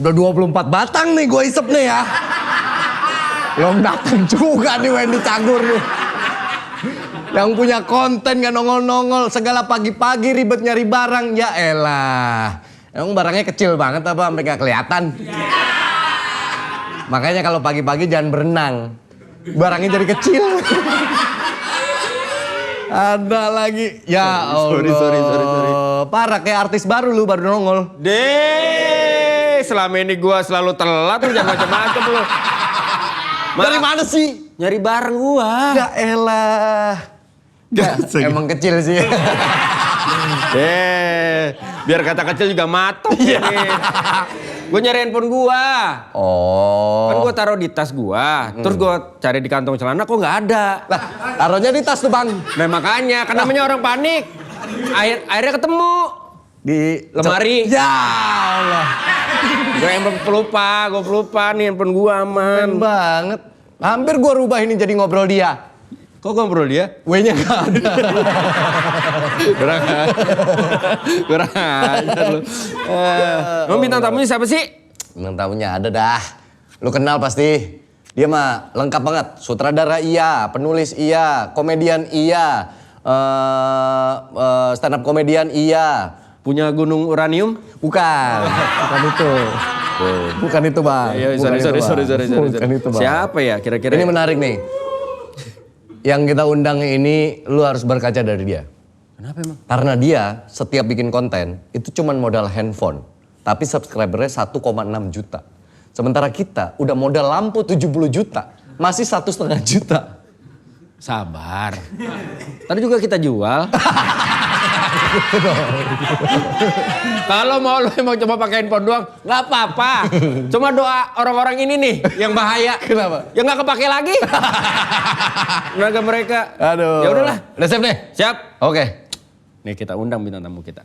Udah 24 batang nih gue isep nih ya. Belum datang juga nih Wendy Cagur nih. Yang punya konten gak nongol-nongol. Segala pagi-pagi ribet nyari barang. Ya elah. Emang barangnya kecil banget apa sampai gak kelihatan? Makanya kalau pagi-pagi jangan berenang. Barangnya jadi kecil. Ada lagi. Ya Allah. Sorry. Parah kayak artis baru lu baru nongol. Selama ini gua selalu telat lu jangan macam-macam lu. Dari mana sih? Nyari bareng gua. Ya elah. Emang kecil sih. Biar kata kecil juga matok ini. Gue nyari handphone gua. Oh. Kan gua taruh di tas gua. Terus gua cari di kantong celana kok nggak ada. Lah, taruhnya di tas tuh bang. Nah makanya, kan namanya orang panik. Akhirnya ketemu. Di lemari. Ya Allah. Gue pelupa nih handphone gua aman. Keren banget. Hampir gua rubah ini jadi ngobrol dia. Kok ngobrol dia? W-nya gak ada. Kurang ajar lu. Lu bintang tamunya siapa sih? Bintang tamunya ada dah. Lu kenal pasti. Dia mah lengkap banget. Sutradara iya, penulis iya, komedian iya, stand up komedian iya. Punya gunung uranium? Bukan itu. Bukan itu bang. Sorry. Bukan itu bang. Siapa ya kira-kira? Ini menarik nih. Yang kita undang ini lu harus berkaca dari dia. Kenapa emang? Karena dia setiap bikin konten itu cuman modal handphone. Tapi subscribernya 1,6 juta. Sementara kita udah modal lampu 70 juta. Masih 1,5 juta. Sabar. Tadi juga kita jual. Kalau mau lo emang coba pakai handphone doang, nggak apa-apa. Cuma doa orang-orang ini nih yang bahaya. Kenapa? Yang nggak kepake lagi. Tenaga mereka. Aduh. Ya udahlah. Udah siap nih? Siap. Oke. Nih kita undang bintang tamu kita.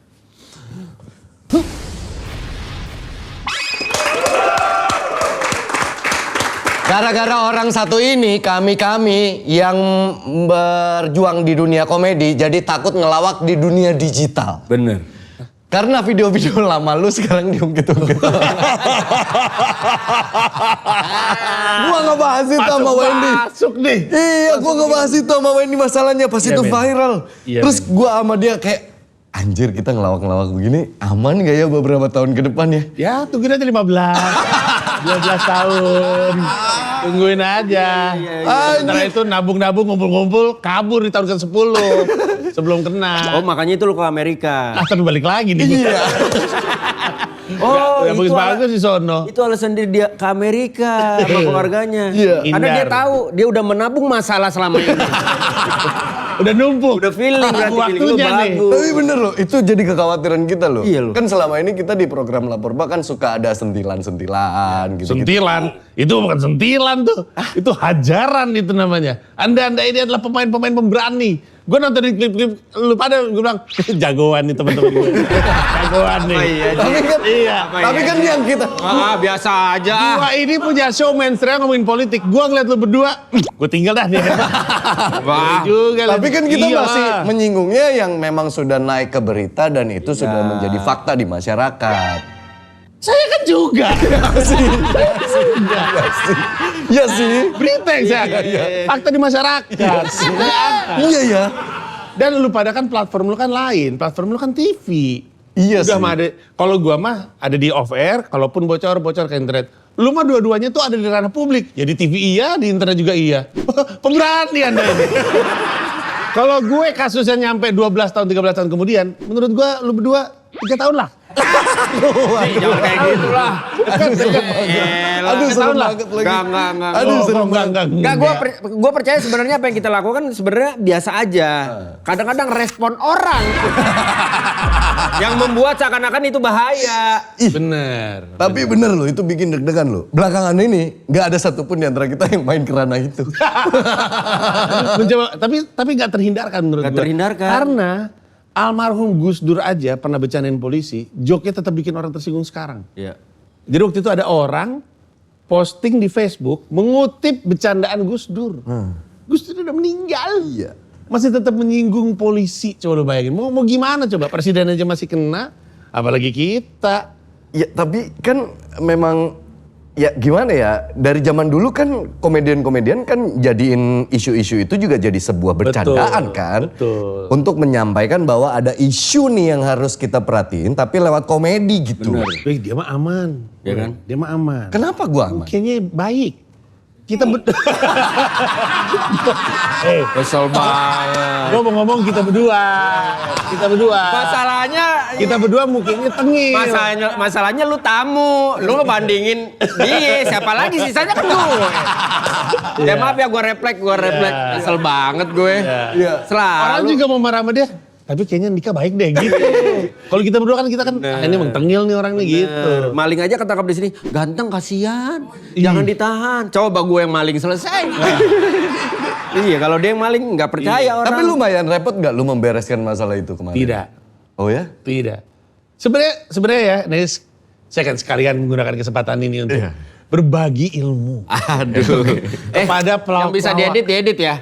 Gara-gara orang satu ini, kami yang berjuang di dunia komedi, jadi takut ngelawak di dunia digital. Bener. Karena video-video lama lu sekarang diungkit-ungkit. Gua ngebahas itu sama Wendy. Masuk nih. Iya, gua ngebahas itu sama Wendy masalahnya pas itu viral. Iya, Terus gua sama dia kayak, anjir kita ngelawak-ngelawak begini, aman gak ya beberapa tahun ke depan ya? Ya tungguin aja 15 tahun. Tungguin aja. Setelah itu nabung-nabung, ngumpul-ngumpul, kabur di tahun ke-10. Sebelum kena. Oh makanya itu lo ke Amerika. Tapi balik lagi nih. Iya. Oh Gak bagus-bagus di sono. Itu alasan dia ke Amerika sama keluarganya. Iya. Karena dia Hindar. tahu dia udah menabung masalah selama ini. Udah numpuk. Udah feeling berarti feeling lu Waktunya nih. bagus. Tapi bener loh, itu jadi kekhawatiran kita loh. Iya loh. Kan selama ini kita di program Lapor Bah kan suka ada sentilan-sentilan gitu. Sentilan. Itu bukan sentilan tuh. Itu hajaran itu namanya. Anda ini adalah pemain-pemain pemberani. Gue nontonin klip-klip lu pada gue bilang jagoan nih teman-teman gue. Jagoan nih. Tapi kan yang kita Biasa aja. Gua ini punya show mainstream ngomongin politik. Gua ngeliat lu berdua, gue tinggal dah nih. Wah. Juga tapi kan kita Iyalah. masih menyinggungnya yang memang sudah naik ke berita dan itu sudah menjadi fakta di masyarakat. Saya kan juga. Iya sih. Berita yang saya angkat. Fakta di masyarakat. Iya ya. Dan lu pada kan platform lu kan lain. Platform lu kan TV. Iya Udah sih. mah ada. Kalau gua mah ada di off air. Kalaupun bocor ke internet. Lu mah dua-duanya tuh ada di ranah publik. Jadi TV iya, di internet juga iya. Pemberani Anda ini. Kalau gue kasusnya nyampe 12 tahun, 13 tahun kemudian, menurut gue lu berdua 3 tahun lah. Jangan kayak gitu lah. Aduh serem lah. banget lagi. Enggak. Aduh serem banget. Enggak, gue percaya sebenarnya apa yang kita lakukan sebenarnya biasa aja. Kadang-kadang respon orang yang membuat seakan-akan itu bahaya. Bener. Tapi bener loh, itu bikin deg-degan loh. Belakangan ini nggak ada satupun di antara kita yang main ke ranah itu. Mencoba, tapi nggak terhindarkan menurut gue. Nggak terhindarkan. Karena almarhum Gus Dur aja pernah bercandain polisi, joknya tetap bikin orang tersinggung sekarang. Iya. Jadi waktu itu ada orang posting di Facebook mengutip bercandaan Gus Dur. Gus Dur udah meninggal. Iya. Masih tetap menyinggung polisi. Coba lu bayangin, mau gimana coba? Presiden aja masih kena, apalagi kita. Ya tapi kan memang ya gimana ya, dari zaman dulu kan komedian-komedian kan jadiin isu-isu itu juga jadi sebuah bercandaan kan. Betul. Untuk menyampaikan bahwa ada isu nih yang harus kita perhatiin tapi lewat komedi gitu. Wih, dia mah aman. Ya kan? Dia mah aman. Kenapa gua aman? Kayaknya baik. Kita Kesel banget. Gue mau ngomong kita berdua. Masalahnya Kita berdua mukanya tengil. masalahnya lu tamu, lu ngebandingin dia, siapa lagi sisanya kan gue. Ya maaf ya gue refleks. Kesel banget gue. Iya. Orang Selalu. juga mau marah sama dia. Tapi kayaknya Dika baik deh gitu. Kalau kita berdua kan ini emang tengil nih orang nih gitu. Maling aja ketangkap di sini, ganteng kasihan, jangan ditahan. Coba gue yang maling selesai. Iya, kalau dia yang maling nggak percaya orang. Tapi lumayan repot nggak lu membereskan masalah itu kemarin? Tidak. Oh ya? Tidak. Sebenarnya ya, Nes, saya akan sekalian menggunakan kesempatan ini untuk Iya. berbagi ilmu. Aduh. Kepada yang bisa diedit ya.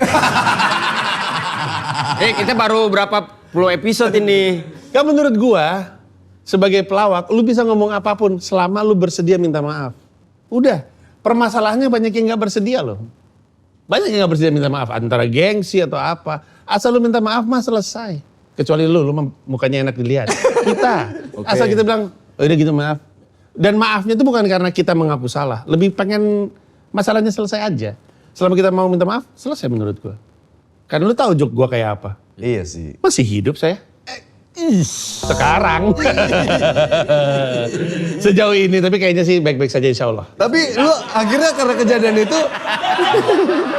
Kita baru berapa puluh episode ini. Kan menurut gua, sebagai pelawak, lu bisa ngomong apapun selama lu bersedia minta maaf. Udah, permasalahannya banyak yang gak bersedia loh. Banyak yang gak bersedia minta maaf, antara gengsi atau apa. Asal lu minta maaf mah selesai. Kecuali lu mah mukanya enak dilihat. Kita, asal kita bilang, oh udah gitu maaf. Dan maafnya itu bukan karena kita mengaku salah. Lebih pengen masalahnya selesai aja. Selama kita mau minta maaf, selesai menurut gua. Karena lu tahu joke gua kayak apa. Iya sih. Masih hidup saya. Sekarang. Sejauh ini, tapi kayaknya sih baik-baik saja insya Allah. Tapi lu akhirnya karena kejadian itu,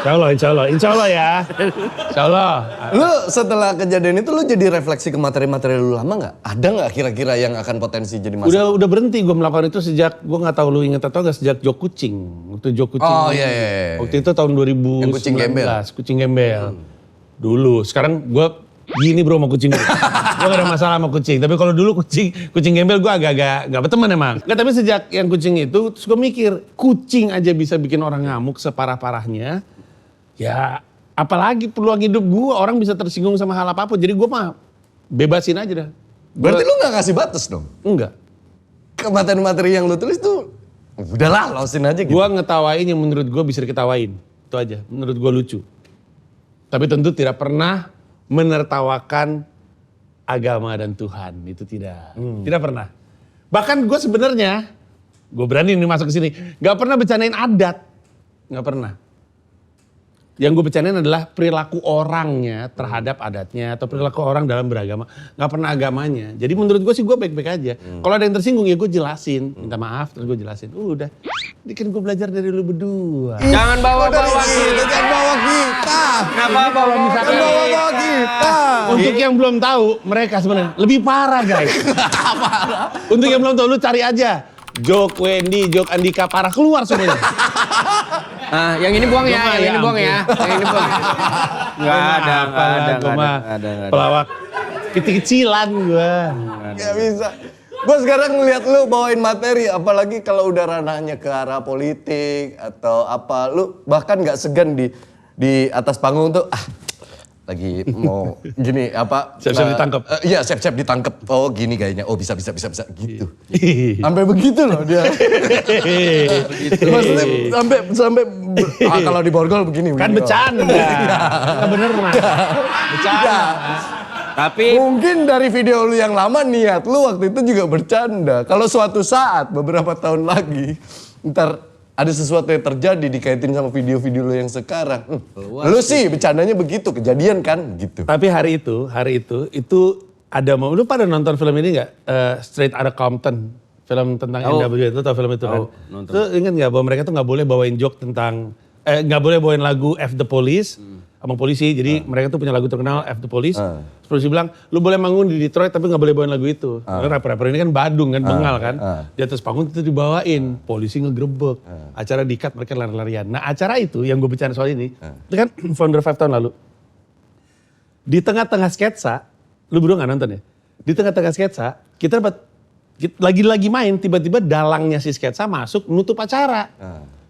Insya Allah ya. Insya Allah. lu setelah kejadian itu lu jadi refleksi ke materi-materi lu lama nggak? Ada nggak kira-kira yang akan potensi jadi masalah? Udah berhenti gue melakukan itu sejak, gue gak tahu lu inget atau gak, sejak Jok Kucing. Waktu Jok Kucing. Oh iya. Waktu itu tahun 2019. Yang Kucing Gembel. Kucing Gembel. Dulu, sekarang gue gini bro sama kucing. Gue gak ada masalah sama kucing. Tapi kalau dulu kucing gembel gue agak-agak gak berteman emang. Nggak, tapi sejak yang kucing itu, terus gue mikir, kucing aja bisa bikin orang ngamuk separah-parahnya. Ya apalagi peluang hidup gue, orang bisa tersinggung sama hal apapun. Jadi gue mah bebasin aja dah. Berarti lu nggak kasih batas dong? Enggak. Ke materi-materi yang lu tulis tuh, udahlah losin aja gitu. Gue ngetawain yang menurut gue bisa diketawain. Itu aja, menurut gue lucu. Tapi tentu tidak pernah menertawakan agama dan Tuhan. Itu tidak. Tidak pernah. Bahkan gue sebenarnya, gue berani nih masuk ke sini, gak pernah bercandain adat. Gak pernah. Yang gue bercandain adalah perilaku orangnya terhadap adatnya atau perilaku orang dalam beragama. Gak pernah agamanya. Jadi menurut gue sih gue baik-baik aja. Kalau ada yang tersinggung ya gue jelasin. Minta maaf terus gue jelasin. Udah. Ini kan gue belajar dari lu berdua. Jangan bawa-bawa kita. Jangan bawa kita. Kenapa bawa Jangan bawa kita. Untuk yang belum tahu, mereka sebenarnya lebih parah guys. Untuk yang belum tahu, lu cari aja. Jok Wendy, Jok Andika, parah keluar semuanya. Ah, yang ini buang ya, yang ini buang ya. Yang ini buang. Enggak ada. Gue mah pelawak kecil-kecilan gue. Gak bisa. Gue sekarang ngeliat lu bawain materi, apalagi kalau udah ranahnya ke arah politik atau apa, lu bahkan gak segan di atas panggung tuh, lagi mau gini apa? Siap-siap ditangkep. Iya siap-siap ditangkep. Oh gini kayaknya. Oh bisa gitu. Sampai begitu loh dia. Maksudnya sampai kalau di borgol begini. Kan begini, bercanda. Kan bener mah. Bercanda. Tapi Mungkin dari video lu yang lama niat lu waktu itu juga bercanda. Kalau suatu saat beberapa tahun lagi ntar ada sesuatu yang terjadi dikaitin sama video-video lu yang sekarang. Lu sih bercandanya begitu, kejadian kan gitu. Tapi hari itu ada mau, lu pada nonton film ini nggak? Straight Outta Compton, film tentang NWA, itu tau film itu kan? nonton. Itu ingat nggak bahwa mereka tuh nggak boleh bawain joke tentang, nggak boleh bawain lagu F the Police sama polisi. Jadi mereka tuh punya lagu terkenal F the Police. Terus polisi bilang, lu boleh manggung di Detroit tapi nggak boleh bawain lagu itu. Karena rapper-rapper ini kan Badung kan, bengal kan. Di atas panggung itu dibawain, polisi ngegerebek. Acara di-cut, mereka lari-larian. Nah acara itu yang gue bicara soal ini, itu kan Founder 5 tahun lalu. Di tengah-tengah sketsa, lu berdua gak nonton ya? Di tengah-tengah sketsa, lagi-lagi main, tiba-tiba dalangnya si sketsa masuk nutup acara.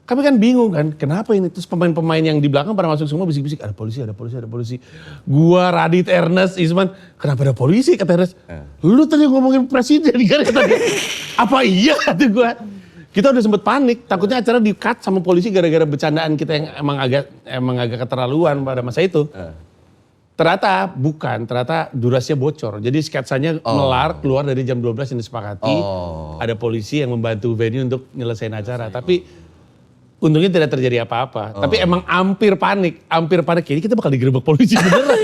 Kami kan bingung kan, kenapa ini? Terus pemain-pemain yang di belakang pada masuk semua bisik-bisik, ada polisi, ada polisi, ada polisi. Gua, Radit, Ernest, Isman, kenapa ada polisi? Kata Ernest, lu tadi ngomongin presiden kan kata dia. Apa iya kata gua? Kita udah sempet panik, takutnya acara di-cut sama polisi gara-gara bercandaan kita yang emang agak keterlaluan pada masa itu. Ternyata bukan, ternyata durasinya bocor. Jadi sketsanya keluar dari jam 12 yang disepakati. Ada polisi yang membantu venue untuk nyelesain acara. Tapi untungnya tidak terjadi apa-apa. Tapi emang hampir panik. Kayaknya kita bakal digerebek polisi beneran.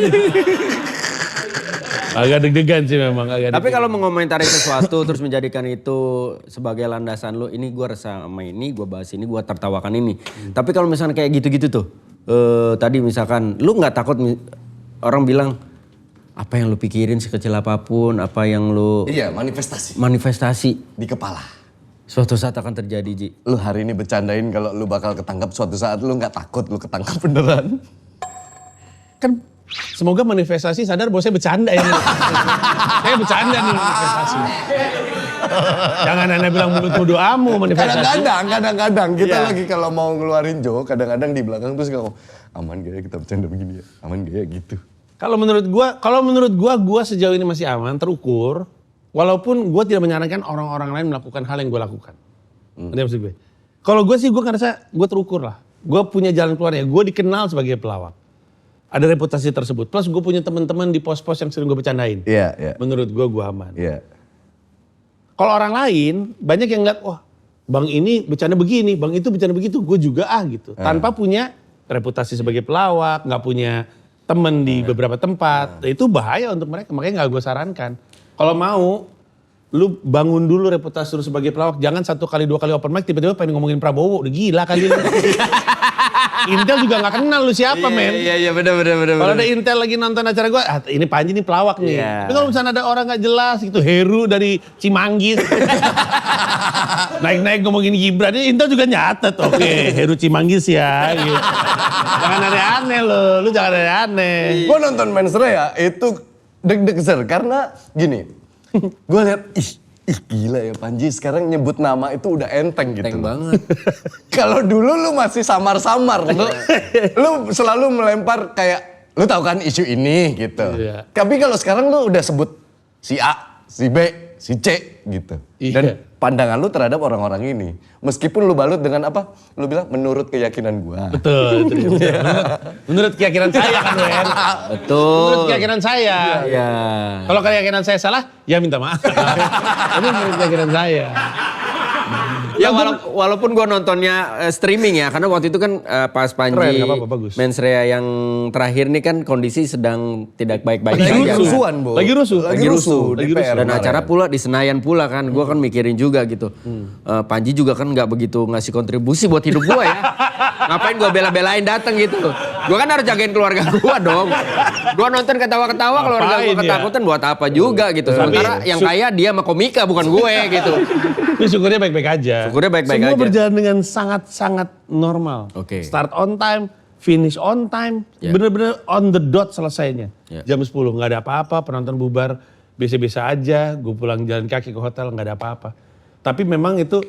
Agak deg-degan sih memang. Tapi kalau mengomentari sesuatu terus menjadikan itu sebagai landasan lu, ini gue resah sama ini, gue bahas ini, gue tertawakan ini. Tapi kalau misalnya kayak gitu-gitu tuh, tadi misalkan lu nggak takut orang bilang apa yang lu pikirin sekecil apapun, apa yang lu Iya, manifestasi di kepala. suatu saat akan terjadi, Ji. Lu hari ini bercandain kalau lu bakal ketangkap suatu saat, lu nggak takut lu ketangkap beneran. Kan semoga manifestasi sadar bahwa saya bercanda ya. Saya bercanda nih manifestasi. Jangan Anda bilang mulut doamu manifestasi. Kadang-kadang kita Iya. lagi kalau mau ngeluarin joke, kadang-kadang di belakang terus ngomong, aman gak ya kita bercanda begini ya, aman gak ya gitu. Kalau menurut gua sejauh ini masih aman, terukur. Walaupun gua tidak menyarankan orang-orang lain melakukan hal yang gua lakukan. Ngerti maksud gue? Kalau gua sih gua ngerasa gua terukur lah. Gua punya jalan keluarnya. Gua dikenal sebagai pelawak. Ada reputasi tersebut. Plus gue punya teman-teman di pos-pos yang sering gue bercandain. Iya. Menurut gue aman. Iya. Kalau orang lain banyak yang ngeliat, wah bang ini bercanda begini, bang itu bercanda begitu. Gue juga gitu. Tanpa punya reputasi sebagai pelawak, nggak punya temen di beberapa tempat. Itu bahaya untuk mereka, makanya nggak gue sarankan. Kalau mau, lu bangun dulu reputasi lu sebagai pelawak. Jangan 1 kali 2 kali open mic tiba-tiba pengen ngomongin Prabowo. Udah gila kali lu. Intel juga gak kenal lu siapa men. Iya benar. Kalau ada Intel lagi nonton acara gue, ini Panji nih pelawak nih. Iya. Tapi kalau misalnya ada orang gak jelas gitu, Heru dari Cimanggis. Naik-naik ngomongin Gibran, Intel juga nyatet. Oke, Heru Cimanggis ya. Gitu. Jangan aneh-aneh lu jangan aneh-aneh. Gue nonton Mens Rea itu deg-degan karena gini, gue lihat ih gila ya Panji sekarang nyebut nama itu udah enteng gitu. Enteng banget. Kalau dulu lu masih samar-samar, lu selalu melempar kayak lu tahu kan isu ini gitu. Iya. Tapi kalau sekarang lu udah sebut si A, si B, si C gitu. Iya. Dan pandangan lu terhadap orang-orang ini, meskipun lu balut dengan apa? Lu bilang menurut keyakinan gua. Betul, itu dia. Menurut keyakinan saya kan Wen. Betul. Menurut keyakinan saya. Iya. Kalau keyakinan saya salah, ya minta maaf. Ini menurut keyakinan saya. Ya walaupun gue nontonnya streaming ya, karena waktu itu kan pas Panji Keren, nggak apa-apa, bagus. Mens Rea yang terakhir nih kan kondisi sedang tidak baik-baik Lagi saja. rusuhan, Bu. Lagi rusuh. Lagi rusuh. Lagi DPR Dan kemarin. acara pula di Senayan pula kan, gue kan mikirin juga gitu. Panji juga kan nggak begitu ngasih kontribusi buat hidup gue ya. Ngapain gue bela-belain datang gitu. Gue kan harus jagain keluarga gue dong. Gue nonton ketawa-ketawa, keluarga gue Ngapain ya? ketakutan buat apa juga gitu. Sementara yang kaya dia sama komika bukan gue gitu. Tapi syukurnya baik-baik aja. Syukurnya baik-baik Semua aja. berjalan dengan sangat-sangat normal. Oke. Start on time, finish on time, Ya. bener-bener on the dot selesainya. Ya. Jam 10 nggak ada apa-apa, penonton bubar biasa-biasa aja. Gue pulang jalan kaki ke hotel nggak ada apa-apa. Tapi memang itu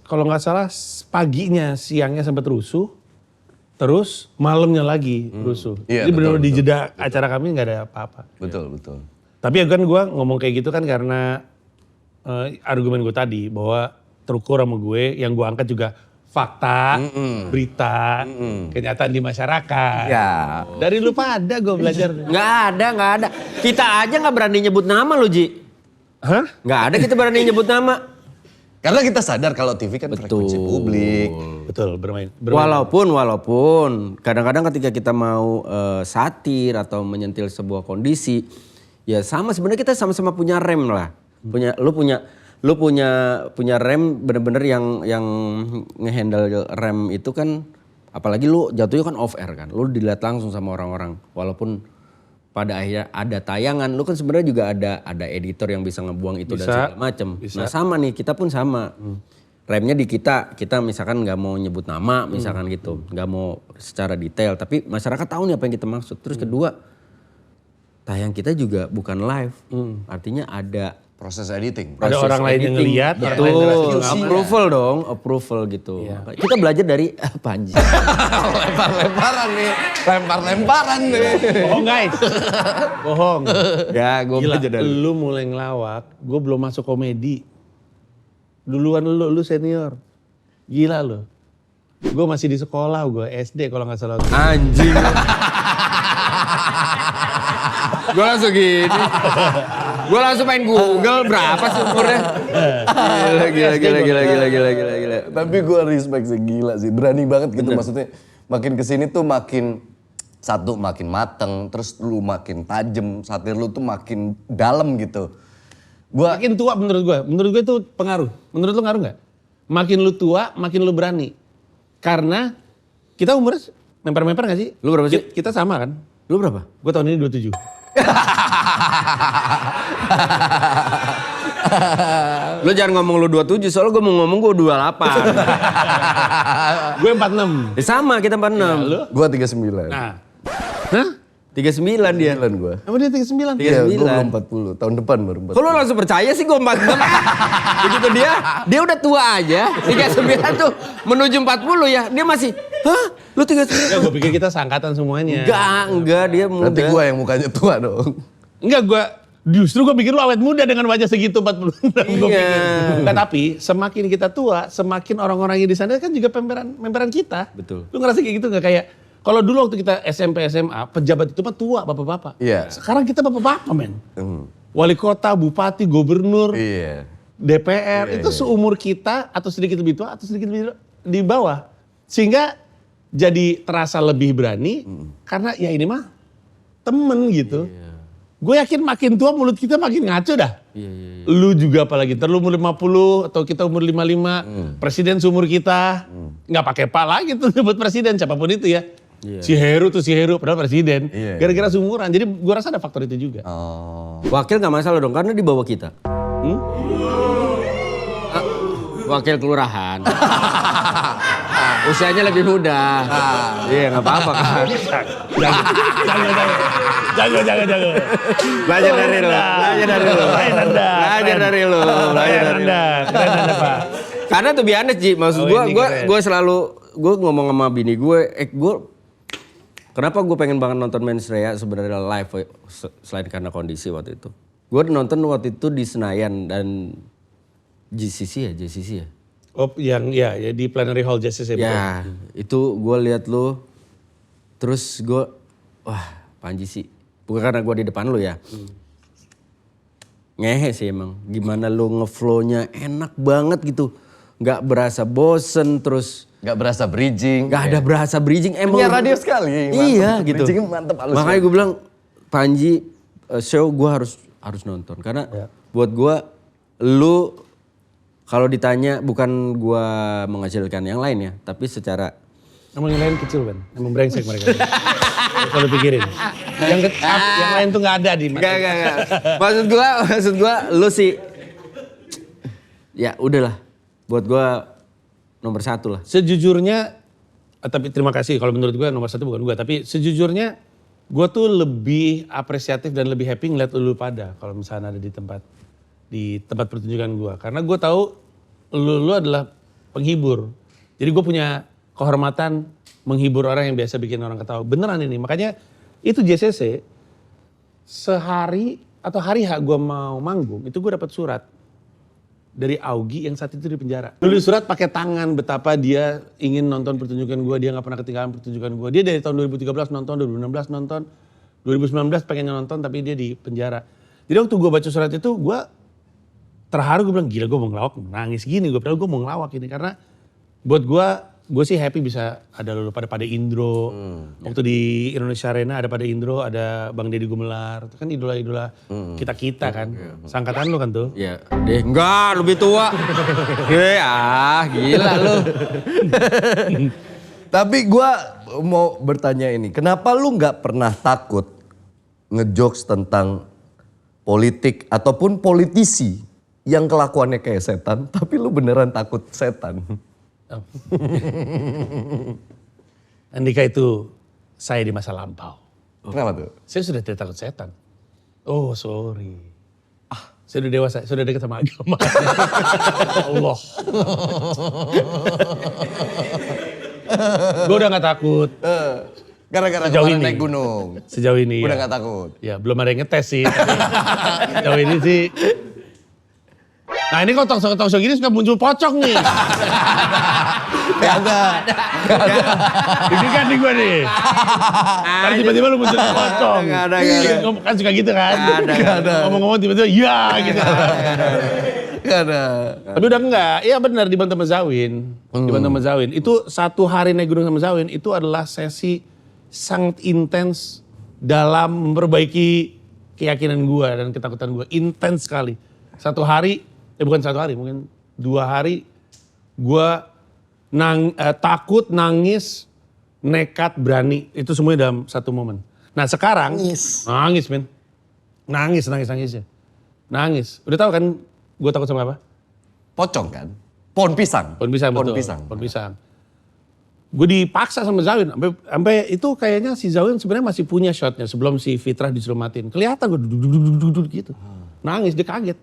kalau nggak salah paginya, siangnya sempat rusuh, terus malamnya lagi rusuh. Iya, Jadi benar-benar betul, di jeda acara kami nggak ada apa-apa. Betul. Tapi ya kan gue ngomong kayak gitu kan karena argumen gue tadi bahwa terukur sama gue, yang gue angkat juga fakta, berita, kenyataan di masyarakat. Ya. Dari lu pada gue belajar. Nggak ada. Kita aja nggak berani nyebut nama lo, Ji. Hah? Nggak ada kita berani nyebut nama. Karena kita sadar kalau TV kan frekuensi publik. Betul, bermain. Walaupun kadang-kadang ketika kita mau satir atau menyentil sebuah kondisi, ya sama sebenarnya kita sama-sama punya rem lah. Lu punya rem bener-bener yang ngehandle rem itu kan, apalagi lu jatuhnya kan off air kan. Lu dilihat langsung sama orang-orang. Walaupun pada akhirnya ada tayangan, lu kan sebenarnya juga ada editor yang bisa ngebuang itu dan segala macem. Nah sama nih, kita pun sama. Remnya di kita misalkan nggak mau nyebut nama misalkan gitu, nggak mau secara detail, tapi masyarakat tahu nih apa yang kita maksud. Terus kedua, tayang kita juga bukan live, artinya ada Proses editing. Ada orang lain yang editing. ngeliat, orang Betul, lain ngerasa juga aman. approval dong, approval gitu. Makanya kita belajar dari Panji. Lempar-lemparan nih. Lempar-lemparan nih. Bohong guys. Bohong. Ya, gue Gila, belajar dari. lu mulai ngelawak, gue belum masuk komedi. Duluan lu senior. Gila lu. Gue masih di sekolah, gue SD kalau nggak salah. Anjing. Gue langsung gini. Gue langsung main Google berapa sih umurnya. Gila. Tapi gue respect sih, gila sih. Berani banget gitu maksudnya. Makin kesini tuh makin makin mateng, terus lu makin tajam, satir lu tuh makin dalam gitu. Makin tua menurut gue itu pengaruh. Menurut lu ngaruh nggak? Makin lu tua, makin lu berani. Karena kita umurnya memper-memper gak sih? Lu berapa sih? Kita sama kan? Lu berapa? Gue tahun ini 27. Lu jangan ngomong lu 27, soalnya gue mau ngomong gue 28. Gue 46. Ya sama, kita 46. Lu? Gue 39. Nah. Hah? 39 dia. 9 gue. Apa dia 39? Iya, gue 39. belum 40. Tahun depan baru 40. Kok lu langsung percaya sih gue 46? Begitu dia udah tua aja. 39 tuh menuju 40 ya. Dia masih, hah? Lu 39? Enggak, gue pikir kita seangkatan semuanya. Enggak, dia muda. Nanti gue yang mukanya tua dong. Enggak, justru gue pikir lu awet muda dengan wajah segitu 40. Iya. Enggak, tapi semakin kita tua, semakin orang-orang yang di sana kan juga memberan kita. Betul. Lu ngerasa kayak gitu nggak? Kayak kalau dulu waktu kita SMP, SMA, pejabat itu mah tua, bapak-bapak. Iya. Sekarang kita bapak-bapak, men. Wali kota, bupati, gubernur, Iya. DPR, itu seumur kita atau sedikit lebih tua atau sedikit lebih di bawah. Sehingga jadi terasa lebih berani karena ya ini mah temen gitu. Gue yakin makin tua mulut kita makin ngaco dah. Lu juga apalagi, lu umur 50 atau kita umur 55, presiden seumur kita. Nggak pakai pak lagi tuh buat presiden, siapapun itu ya. Si Heru padahal presiden. Gara-gara seumuran, jadi gue rasa ada faktor itu juga. Oh. Wakil gak masalah dong, karena di bawah kita. Wakil kelurahan. Usianya lebih muda. Iya gak apa-apa kan. Jangan. Belajar dari lu. Keren Anda, Pak. Karena tuh honest Ji, maksud Oh, ini keren. gue selalu ngomong sama bini gue, kenapa gue pengen banget nonton Mens Rea sebenarnya live selain karena kondisi waktu itu. Gue nonton waktu itu di Senayan dan JCC ya. Oh, yang ya di Plenary Hall Justice Ya, itu gue lihat lu, terus gue, wah Panji sih, bukan karena gue di depan lu ya. Ngehe sih emang, gimana lu ngeflow-nya enak banget gitu. Gak berasa bosen, terus Gak berasa bridging. gak ada berasa bridging. Emang Punya radio sekali. Iya Mantep. gitu. Bridgingnya mantep halus. Makanya gue bilang, Panji show gue harus nonton. Karena buat gue, lu kalau ditanya bukan gue menghasilkan yang lain ya. Tapi secara Emang yang lain kecil kan, emang brengsek mereka. Kalau pikirin. Yang lain tuh nggak ada di mata. Enggak. Maksud gua lu sih ya udahlah. Buat gua nomor 1 lah. Sejujurnya, tapi terima kasih kalau menurut gue nomor 1 bukan gue. Tapi sejujurnya gue tuh lebih apresiatif dan lebih happy ngeliat lu pada kalau misalnya ada di tempat pertunjukan gue. Karena gue tahu lu adalah penghibur. Jadi gue punya kehormatan menghibur orang yang biasa bikin orang ketawa. Beneran ini. Makanya itu JCC sehari atau hari gue mau manggung itu gue dapat surat dari Augie yang saat itu di penjara. Nulis surat pakai tangan betapa dia ingin nonton pertunjukan gue, dia nggak pernah ketinggalan pertunjukan gue. Dia dari tahun 2013 nonton, 2016 nonton, 2019 pengennya nonton tapi dia di penjara. Jadi waktu gue baca surat itu gue terharu, gue bilang gila gue mau ngelawak, nangis gini gue. Padahal gue mau ngelawak ini karena buat gue sih happy bisa ada lu pada Indro. Waktu di Indonesia Arena ada pada Indro, ada Bang Deddy Gumelar. Itu kan idola-idola kita kan. Sangkatan lu kan tuh. Ya, deh enggak lebih tua. Gila lu. Tapi gue mau bertanya ini, kenapa lu nggak pernah takut ngejokes tentang politik ataupun politisi yang kelakuannya kayak setan, tapi lu beneran takut setan? Andika itu saya di masa lampau. Kenapa tuh? Saya sudah tidak takut setan. Oh sorry. Saya udah dewasa, saya udah dekat sama agama. Allah. Gue udah gak takut. Gara-gara Sejauh kemarin ini. naik gunung. Sejauh ini Udah ya. gak takut. Ya belum ada yang ngetes sih. Sejauh ini sih. Nah ini kalau talk show gini suka muncul pocong nih. Gak ada. Ini kan nih gue nih. Ntar tiba-tiba lu muncul pocong. Nggak ada. Kan suka gitu kan. Nggak ada. Ngomong-ngomong tiba-tiba ya gitu. Gak ada. Tapi udah enggak, iya benar di Banten Mezawin. Di Banten Mezawin. Itu 1 hari naik gunung sama Mezawin itu adalah sesi sangat intens dalam memperbaiki keyakinan gua dan ketakutan gua. Intens sekali. 1 hari, bukan 1 hari, mungkin 2 hari gua takut, nangis, nekat, berani. Itu semuanya dalam 1 momen. Nah sekarang, nangis men. Nangis ya. Nangis. Udah tahu kan gue takut sama apa? Pocong kan? Pohon pisang. Pohon pisang, Pohon betul. pisang. Pohon pisang. Gue dipaksa sama Zawin. Sampai itu kayaknya si Zawin sebenarnya masih punya shotnya sebelum si Fitrah disuruh matiin. Kelihatan gue duduk gitu. Nangis, dia kaget.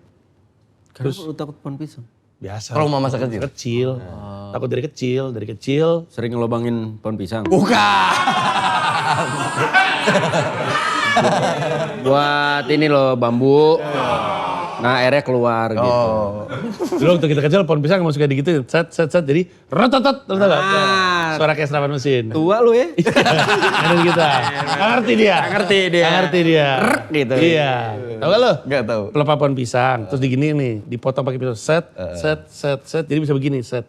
Terus lu takut pohon pisang? Biasa. Trauma masa kecil? Kecil. Takut dari kecil. Sering ngelobangin pohon pisang? Bukan. Buat ini loh bambu. Nah airnya keluar gitu. Oh. Dulu waktu kita kecil pohon pisang emang suka digituin. Set. Jadi rototot. Tau gak? Suara kayak senapan mesin. Tua lu ya? Ada kita. Ngerti dia. Ngerti dia. Rrrt gitu. Iya. Tahu gak lo? Gak tahu. Pelepah pohon pisang. Terus digini nih. Dipotong pakai pisau. Set. Jadi bisa begini. Set.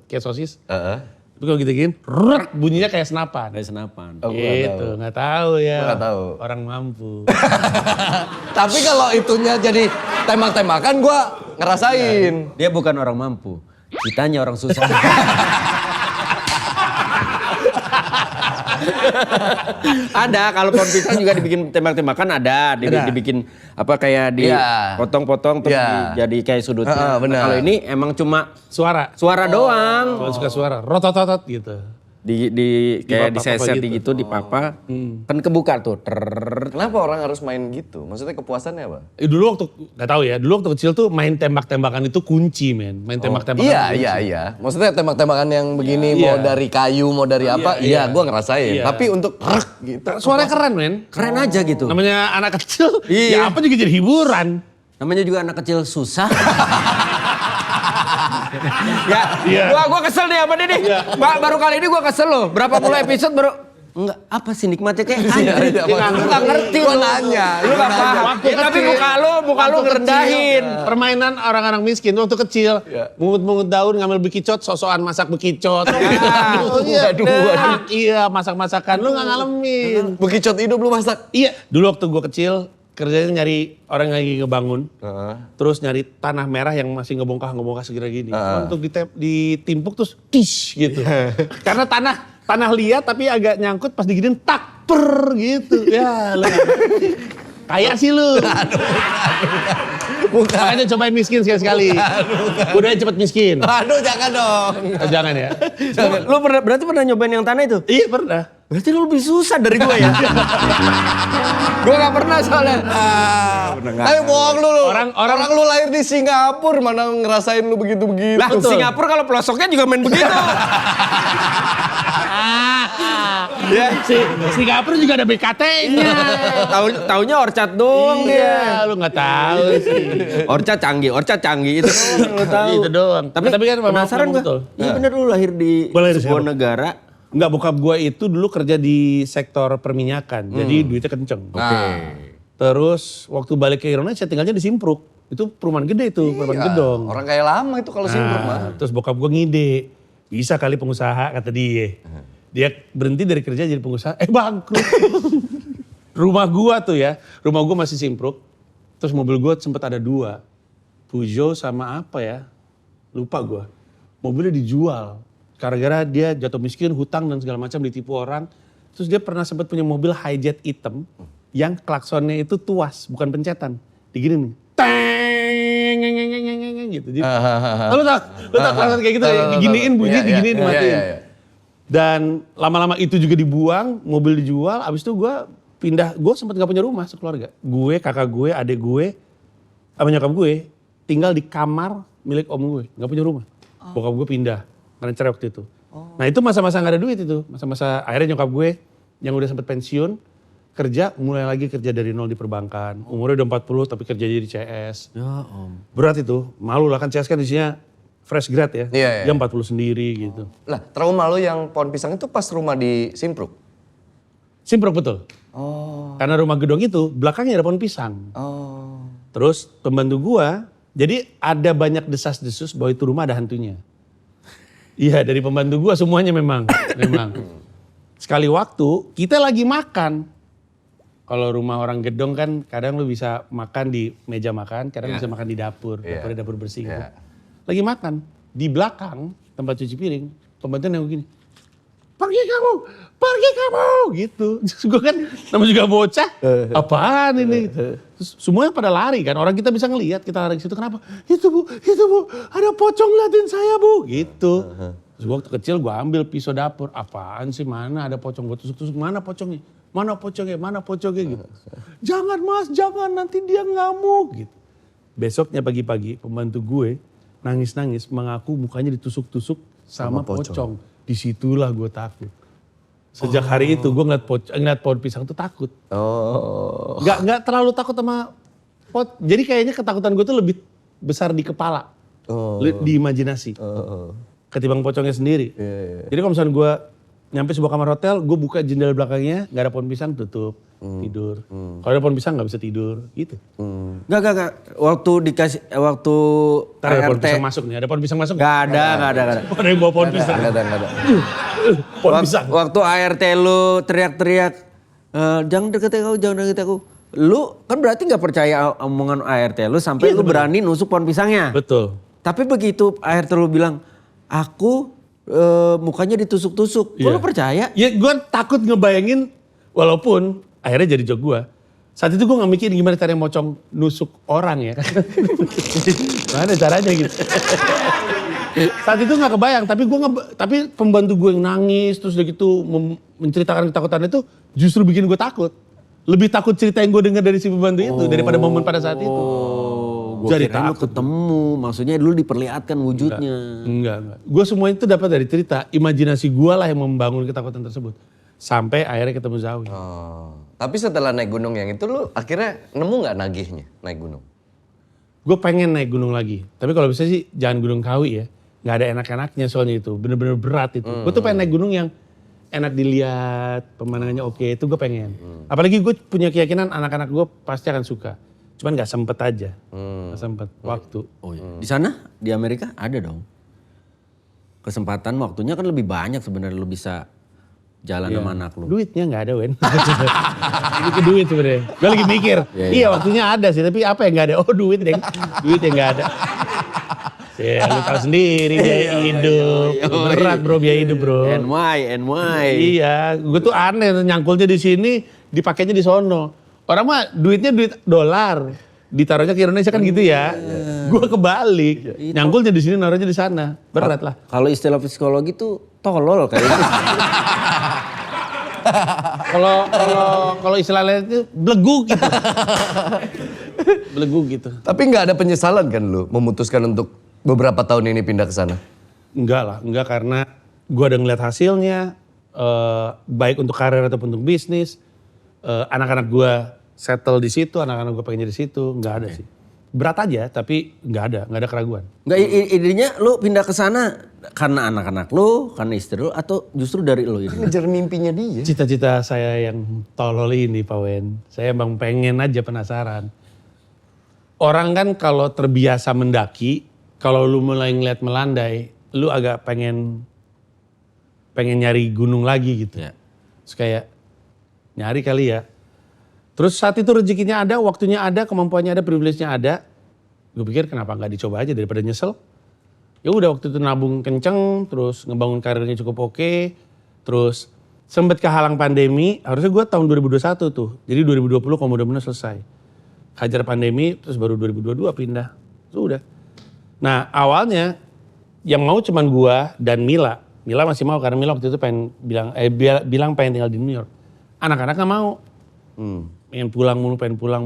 Kayak sosis. Tapi kalau gitu gini. Rrrt. Bunyinya kayak senapan. Kayak senapan. Oh, gua nggak Gitu. Gak tahu ya. Gua nggak tahu. Orang mampu. Tapi kalau itunya jadi tembak-tembakan gue ngerasain. Dia bukan orang mampu. Kitanya orang susah. Ada kalau pohon pisang juga dibikin tembak-tembakan ada, dibikin apa kayak dipotong-potong terus jadi kayak sudutnya. benar. Nah, kalau ini emang cuma Suara. doang. Kalau suka suara. Rototot gitu. Kayak Dipapa-papa diseset gitu. gitu, dipapa. Kan kebuka tuh. Trrrr. Kenapa orang harus main gitu? Maksudnya kepuasannya apa? Dulu waktu, gak tahu ya, dulu waktu kecil tuh main tembak-tembakan itu kunci men. Main tembak-tembakan itu kunci. Iya. Maksudnya tembak-tembakan yang begini Iya. mau dari kayu, mau dari apa, iya gue ngerasain. Iya. Tapi untuk gitu. Suaranya keren men. Keren aja gitu. Namanya anak kecil, Iya. ya apa juga jadi hiburan. Namanya juga anak kecil susah. Iya. Gua kesel nih apa nih. Baru kali ini gua kesel loh. Berapa puluh episode baru enggak apa sih nikmatnya kayak anjir. Lu enggak ngerti Gua lu. nanya. Lu enggak paham. Waktu Tapi kecil. muka lu Waktu ngerendahin. kecil, permainan orang-orang miskin waktu kecil. Mungut-mungut daun, ngambil bekicot, sosokan masak bekicot. Iya, masak-masakan. Lu gak ngalamin. Bekicot hidup lu masak. Iya, dulu waktu gua kecil, kerjanya nyari orang yang lagi ngebangun. Terus nyari tanah merah yang masih ngebongkah segera gini. Untuk ditimpuk terus tish gitu. Karena tanah liat tapi agak nyangkut pas diginiin tak per gitu. Ya lu. Kayak sih lu. Bukan. Makanya cobain miskin sekali-sekali. Udah cepet miskin. Aduh jangan dong. Jangan ya. Lu berarti pernah nyobain yang tanah itu? Iya pernah. Berarti lu lebih susah dari gua ya. Gua gak pernah soalnya. Ayo bohong lu. Orang- lu lahir di Singapura mana ngerasain lu begitu-begitu. Lah Singapura kalau pelosoknya juga main begitu. Ya, Singapura juga ada BKT-nya. Taunya orcat doang dia. Iya, lu nggak tahu sih. Orcat canggih itu lu tahu. Itu doang. Tapi kan penasaran memang gua. Iya bener lu lahir di Gua lahir di sebuah Singapura. negara. Enggak, bokap gue itu dulu kerja di sektor perminyakan. Jadi duitnya kenceng. Terus waktu balik ke Indonesia tinggalnya di Simpruk. Itu perumahan gede itu, perumahan gedong. Orang kayak lama itu kalau Simpruk mah. Terus bokap gue ngide. Bisa kali pengusaha kata dia. Dia berhenti dari kerja jadi pengusaha, bangkrut. Rumah gua tuh ya, rumah gua masih Simpruk. Terus mobil gua sempat ada 2. Peugeot sama apa ya, lupa gua. Mobilnya dijual. Gara-gara dia jatuh miskin, hutang dan segala macam, ditipu orang. Terus dia pernah sempat punya mobil hijet hitam yang klaksonnya itu tuas, bukan pencetan. Digini nih. Teng, gitu. Lu tau klakson kayak gitu, yang diginiin bunyi, diginiin matiin. Dan lama-lama itu juga dibuang, mobil dijual, abis itu gue pindah, gue sempat gak punya rumah sekeluarga. Gue, kakak gue, adik gue, sama nyokap gue tinggal di kamar milik om gue, nggak punya rumah. Bokap gue pindah karena cerai waktu itu. Nah itu masa-masa nggak ada duit itu, masa-masa akhirnya nyokap gue yang udah sempet pensiun kerja, mulai lagi kerja dari nol di perbankan. Umurnya udah 40 tapi kerja di CS. Ya om. Berat itu, malu lah kan CS kan isinya fresh grad ya. Iya, iya. Dia 40 sendiri gitu. Lah, trauma lu yang pohon pisang itu pas rumah di Simpruk? Simprok betul. Oh. Karena rumah gedong itu belakangnya ada pohon pisang. Oh. Terus pembantu gua, jadi ada banyak desas-desus bahwa itu rumah ada hantunya. Iya dari pembantu gua semuanya memang. Sekali waktu kita lagi makan. Kalau rumah orang gedong kan kadang lu bisa makan di meja makan, kadang bisa makan di dapur. Dapurnya dapur bersih gitu. Lagi makan, di belakang tempat cuci piring, pembantu yang begini. Pergi kamu, gitu. Terus gue kan, namanya juga bocah, apaan ini? Terus semuanya pada lari kan, orang kita bisa ngelihat kita lari ke situ, kenapa? Itu bu, ada pocong liatin saya bu, gitu. Terus gue waktu kecil gue ambil pisau dapur, apaan sih, mana ada pocong, gue tusuk-tusuk, mana pocongnya, gitu. Jangan mas, jangan, nanti dia ngamuk, gitu. Besoknya pagi-pagi, pembantu gue nangis-nangis, mengaku mukanya ditusuk-tusuk sama pocong. Disitulah gue takut. Sejak hari itu gue ngeliat pohon pisang tuh takut. Oh. Nggak terlalu takut sama pot. Jadi kayaknya ketakutan gue tuh lebih besar di kepala. Di imajinasi. Ketimbang pocongnya sendiri. Jadi kalau misalnya gue nyampe sebuah kamar hotel, gue buka jendela belakangnya, gak ada pohon pisang, tutup, tidur. Kalau ada pohon pisang gak bisa tidur, gitu. Enggak. Waktu Ntar ada pohon ART. pisang masuk nih, ada pohon pisang masuk? Gak ada. Ada yang bawa pohon pisang. Nggak ada. Pohon pisang. Waktu ART lu teriak-teriak, jangan deket aku. Lu kan berarti gak percaya omongan ART lu sampai lu berani nusuk pohon pisangnya. Betul. Tapi begitu ART lu bilang, aku mukanya ditusuk-tusuk. Kok lu percaya? Ya gue takut ngebayangin, walaupun akhirnya jadi joke gue. Saat itu gue gak mikir gimana cara mocong nusuk orang ya. Mana caranya gitu. Saat itu gak kebayang, tapi pembantu gue yang nangis, terus udah gitu menceritakan ketakutan itu justru bikin gue takut. Lebih takut cerita yang gue dengar dari si pembantu itu daripada momen pada saat itu. Gue Jadi kira lu takut. ketemu, maksudnya dulu diperlihatkan wujudnya. Enggak. Gue semua itu dapat dari cerita, imajinasi gue lah yang membangun ketakutan tersebut. Sampai akhirnya ketemu Zawi. Oh. Tapi setelah naik gunung yang itu lu akhirnya nemu nggak nagihnya naik gunung? Gue pengen naik gunung lagi. Tapi kalau bisa sih jangan Gunung Kawi ya. Gak ada enak-enaknya soalnya itu. Bener-bener berat itu. Gue tuh pengen naik gunung yang enak dilihat, pemandangannya oke. Itu gue pengen. Apalagi gue punya keyakinan anak-anak gue pasti akan suka. Cuman gak sempet aja. Gak sempet waktu. Oh iya. Di sana, di Amerika ada dong. Kesempatan waktunya kan lebih banyak sebenarnya lu bisa jalan sama anak lu. Duitnya gak ada Wen. Ini ke duit sebenarnya. Gue lagi mikir. Iya waktunya ada sih. Tapi apa yang gak ada? Oh duit yang gak ada. Ya lu tahu sendiri biaya hidup. Berat bro biaya hidup bro. NY. Iya, gue tuh aneh nyangkulnya di sini, dipakainya di sono. Orang mah duitnya duit dolar, ditaruhnya ke Indonesia kan gitu ya. Gue kebalik, nyangkulnya di sini, naruhnya di sana. Berat lah. Kalau istilah psikologi tuh tolol kayaknya. Kalau istilah lain itu belegu gitu. Belegu gitu. Tapi nggak ada penyesalan kan lu memutuskan untuk beberapa tahun ini pindah ke sana? Enggak karena gue udah ngeliat hasilnya, baik untuk karir ataupun untuk bisnis. Anak-anak gue settle di situ, anak-anak gue pengen jadi di situ, nggak ada sih. Berat aja, tapi nggak ada keraguan. Nggak, idenya lu pindah ke sana karena anak-anak lu, karena istri lu, atau justru dari lu ini? Ngejar mimpinya dia. Cita-cita saya yang tolol ini Pak Wen, saya emang pengen aja penasaran. Orang kan kalau terbiasa mendaki, kalau lu mulai ngeliat melandai, lu agak pengen nyari gunung lagi gitu. Ya. Terus kayak nyari kali ya. Terus saat itu rezekinya ada, waktunya ada, kemampuannya ada, privilege-nya ada. Gue pikir kenapa nggak dicoba aja daripada nyesel. Ya udah waktu itu nabung kenceng, terus ngebangun karirnya cukup oke. Terus sempet kehalang pandemi, harusnya gue tahun 2021 tuh. Jadi 2020 kalau mudah-mudahan selesai. Hajar pandemi, terus baru 2022 pindah. Sudah. Nah awalnya yang mau cuman gue dan Mila. Mila masih mau karena Mila waktu itu bilang pengen tinggal di New York. Anak-anak gak mau. Pengen pulang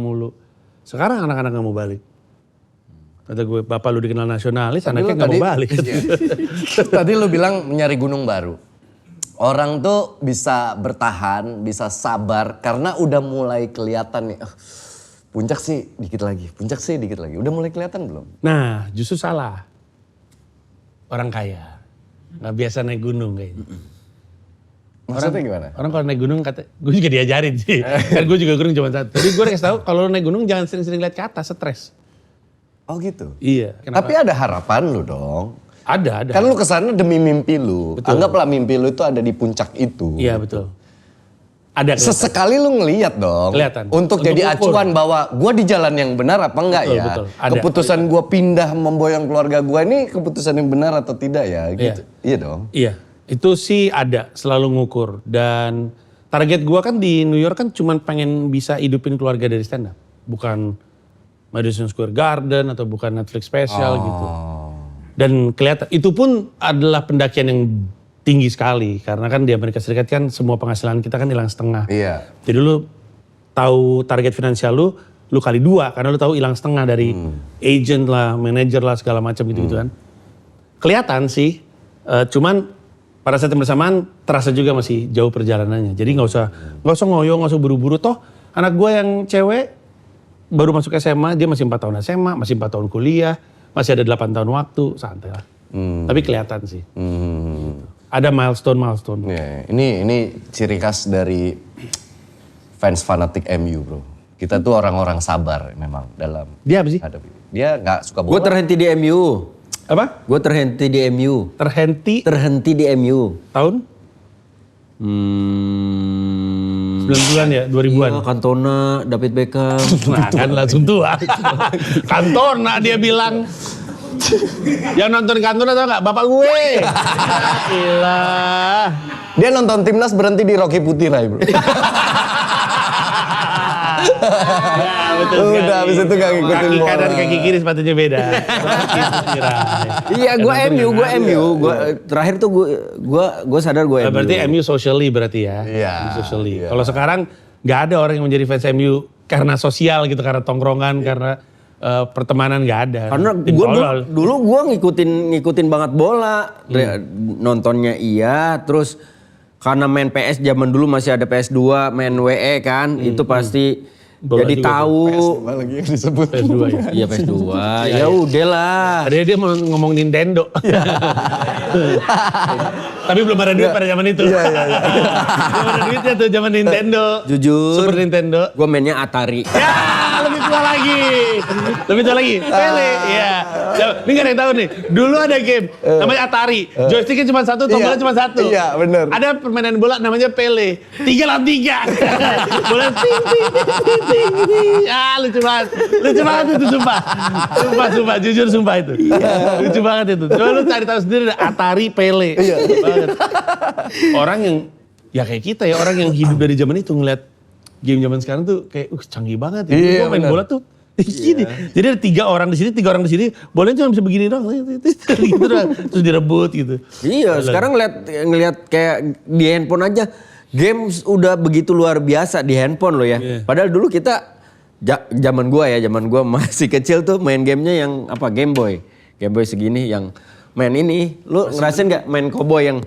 mulu. Sekarang anak-anak gak mau balik. Kata gue, bapak lu dikenal nasionalis, Tapi anaknya lu nggak mau tadi- balik. Tadi lu bilang nyari gunung baru. Orang tuh bisa bertahan, bisa sabar karena udah mulai kelihatan nih. Puncak sih dikit lagi, puncak sih dikit lagi. Udah mulai kelihatan belum? Nah, justru salah. Orang kaya. Nggak biasa naik gunung kayaknya. Maksudnya gimana? Orang kalau naik gunung, gue juga diajarin sih. Kan gue juga gunung cuma satu. Tapi gue kasih tahu kalau naik gunung jangan sering-sering lihat ke atas, stres. Oh gitu? Iya. Tapi ada harapan lu dong. Ada. Kan lu kesana demi mimpi lu. Betul. Anggaplah mimpi lu itu ada di puncak itu. Iya betul. Ada kelihatan. Sesekali lu ngeliat dong. Kelihatan. Untuk jadi Untuk ukur. acuan bahwa gua di jalan yang benar apa enggak Betul, ya. betul. Ada. Keputusan gua pindah memboyong keluarga gua ini keputusan yang benar atau tidak ya gitu. Iya dong. Iya. Itu sih ada, selalu ngukur. Dan target gua kan di New York kan cuman pengen bisa hidupin keluarga dari stand up. Bukan Madison Square Garden atau bukan Netflix special gitu. Dan kelihatan, itu pun adalah pendakian yang tinggi sekali. Karena kan di Amerika Serikat kan semua penghasilan kita kan hilang setengah. Iya. Jadi lu tahu target finansial lu kali 2 karena lu tahu hilang setengah dari agent lah, manajer lah segala macam gitu kan. Kelihatan sih, cuman pada saat yang bersamaan terasa juga masih jauh perjalanannya. Jadi nggak usah ngoyo, nggak usah buru-buru. Toh anak gue yang cewek baru masuk SMA, dia masih 4 tahun SMA, masih 4 tahun kuliah, masih ada 8 tahun waktu, santai lah. Tapi kelihatan sih. Ada milestone. Ya, ini ciri khas dari fans fanatik MU bro. Kita tuh orang-orang sabar memang dalam Dia apa sih? hadapi. Dia nggak suka Gue bola. terhenti di MU. Apa? Gue terhenti di MU. Terhenti di MU. Tahun? 90-an ya, 2000-an. Iya, Cantona, David Beckham. Nah kan langsung tua. Cantona dia bilang. Yang nonton Cantona tau gak? Bapak gue. Ilah. Dia nonton timnas berhenti di Rocky Putirai bro. Ya, betul Udah habis itu gak ngikutin Kaki bola. kanan, kaki kiri sepatunya beda. Iya, gue MU. Terakhir tuh gue sadar gue MU. Berarti MU socially berarti ya. Iya, MU socially. iya. Kalau sekarang nggak ada orang yang menjadi fans MU karena sosial gitu, karena tongkrongan, karena pertemanan nggak ada. Karena Tim gue tolol. dulu gue ngikutin banget bola, nontonnya iya, terus karena main PS zaman dulu masih ada PS2, main WE kan, itu pasti Bola jadi juga tahu. Apa lagi yang disebut? PS2 ya. Iya PS2, ya udah lah. Ada dia mau ngomong Nintendo. Tapi belum ada duit pada zaman itu. Belum ada duitnya tuh zaman Nintendo. Jujur, Super Nintendo. gue mainnya Atari. Ya, lebih tua lagi. Lebih tua lagi. Pele. Iya. Ini gak ada yang tahu nih. Dulu ada game namanya Atari. Joysticknya cuma satu, tombolnya cuma satu. Iya, bener. Ada permainan bola namanya Pele. 3 lawan 3. Bola ting ting ting ting ting. Ah, lucu banget. Lucu banget itu sumpah. Sumpah, jujur sumpah itu. Lucu banget itu. Coba lu cari tahu sendiri ada Atari Pele. Iya. Banget. Orang yang ya kayak kita ya, orang yang hidup dari zaman itu ngeliat game zaman sekarang tuh kayak canggih banget ya. Iya, Gua main bener. bola tuh gini. Jadi ada 3 orang di sini, 3 orang di sini, bolanya cuma bisa begini doang. Gitu doang. Terus direbut gitu. Iya, sekarang ngeliat kayak di handphone aja, game udah begitu luar biasa di handphone loh ya. Iya. Padahal dulu kita zaman gua masih kecil tuh main gamenya yang apa Game Boy segini yang main ini. Lu ngerasain nggak main cowboy yang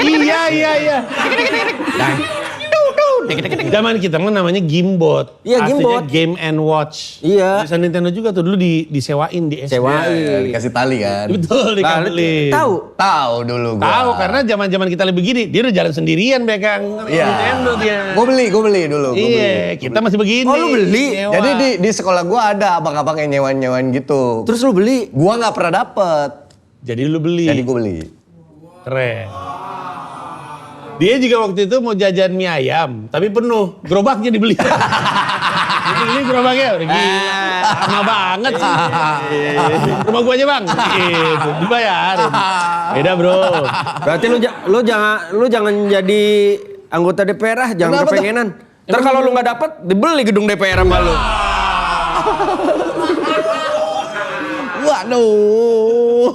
Iya. Zaman kita mah namanya Gamebot. Iya, Aslinya Gamebot. Game and Watch. Iya. Bisa Nintendo juga tuh dulu disewain di SD. sewain. Dikasih tali kan. Betul, dikabelin. Tahu? Tahu dulu gua. Tahu karena zaman-zaman kita lebih begini, dia udah jalan sendirian pegang Iya. Nintendo dia. Gue beli dulu. gua beli. Iya, kita masih begini. Oh, lu beli? Nyewa. Jadi di sekolah gua ada abang-abang yang nyewain gitu. Terus lu beli? Gua nggak pernah dapet. Jadi lu beli. Jadi gua beli. Keren. Dia juga waktu itu mau jajan mie ayam, tapi penuh. Gerobaknya dibeli. Dibeli gerobaknya, udah gila. Lama banget sih. Rumah gua aja bang. Gitu, dibayarin. Beda bro. Berarti lu jangan jadi anggota DPR ah, jangan Kenapa tuh? kepengenan. Ntar kalau lu nggak dapet, dibeli gedung DPR sama lu. Waduh.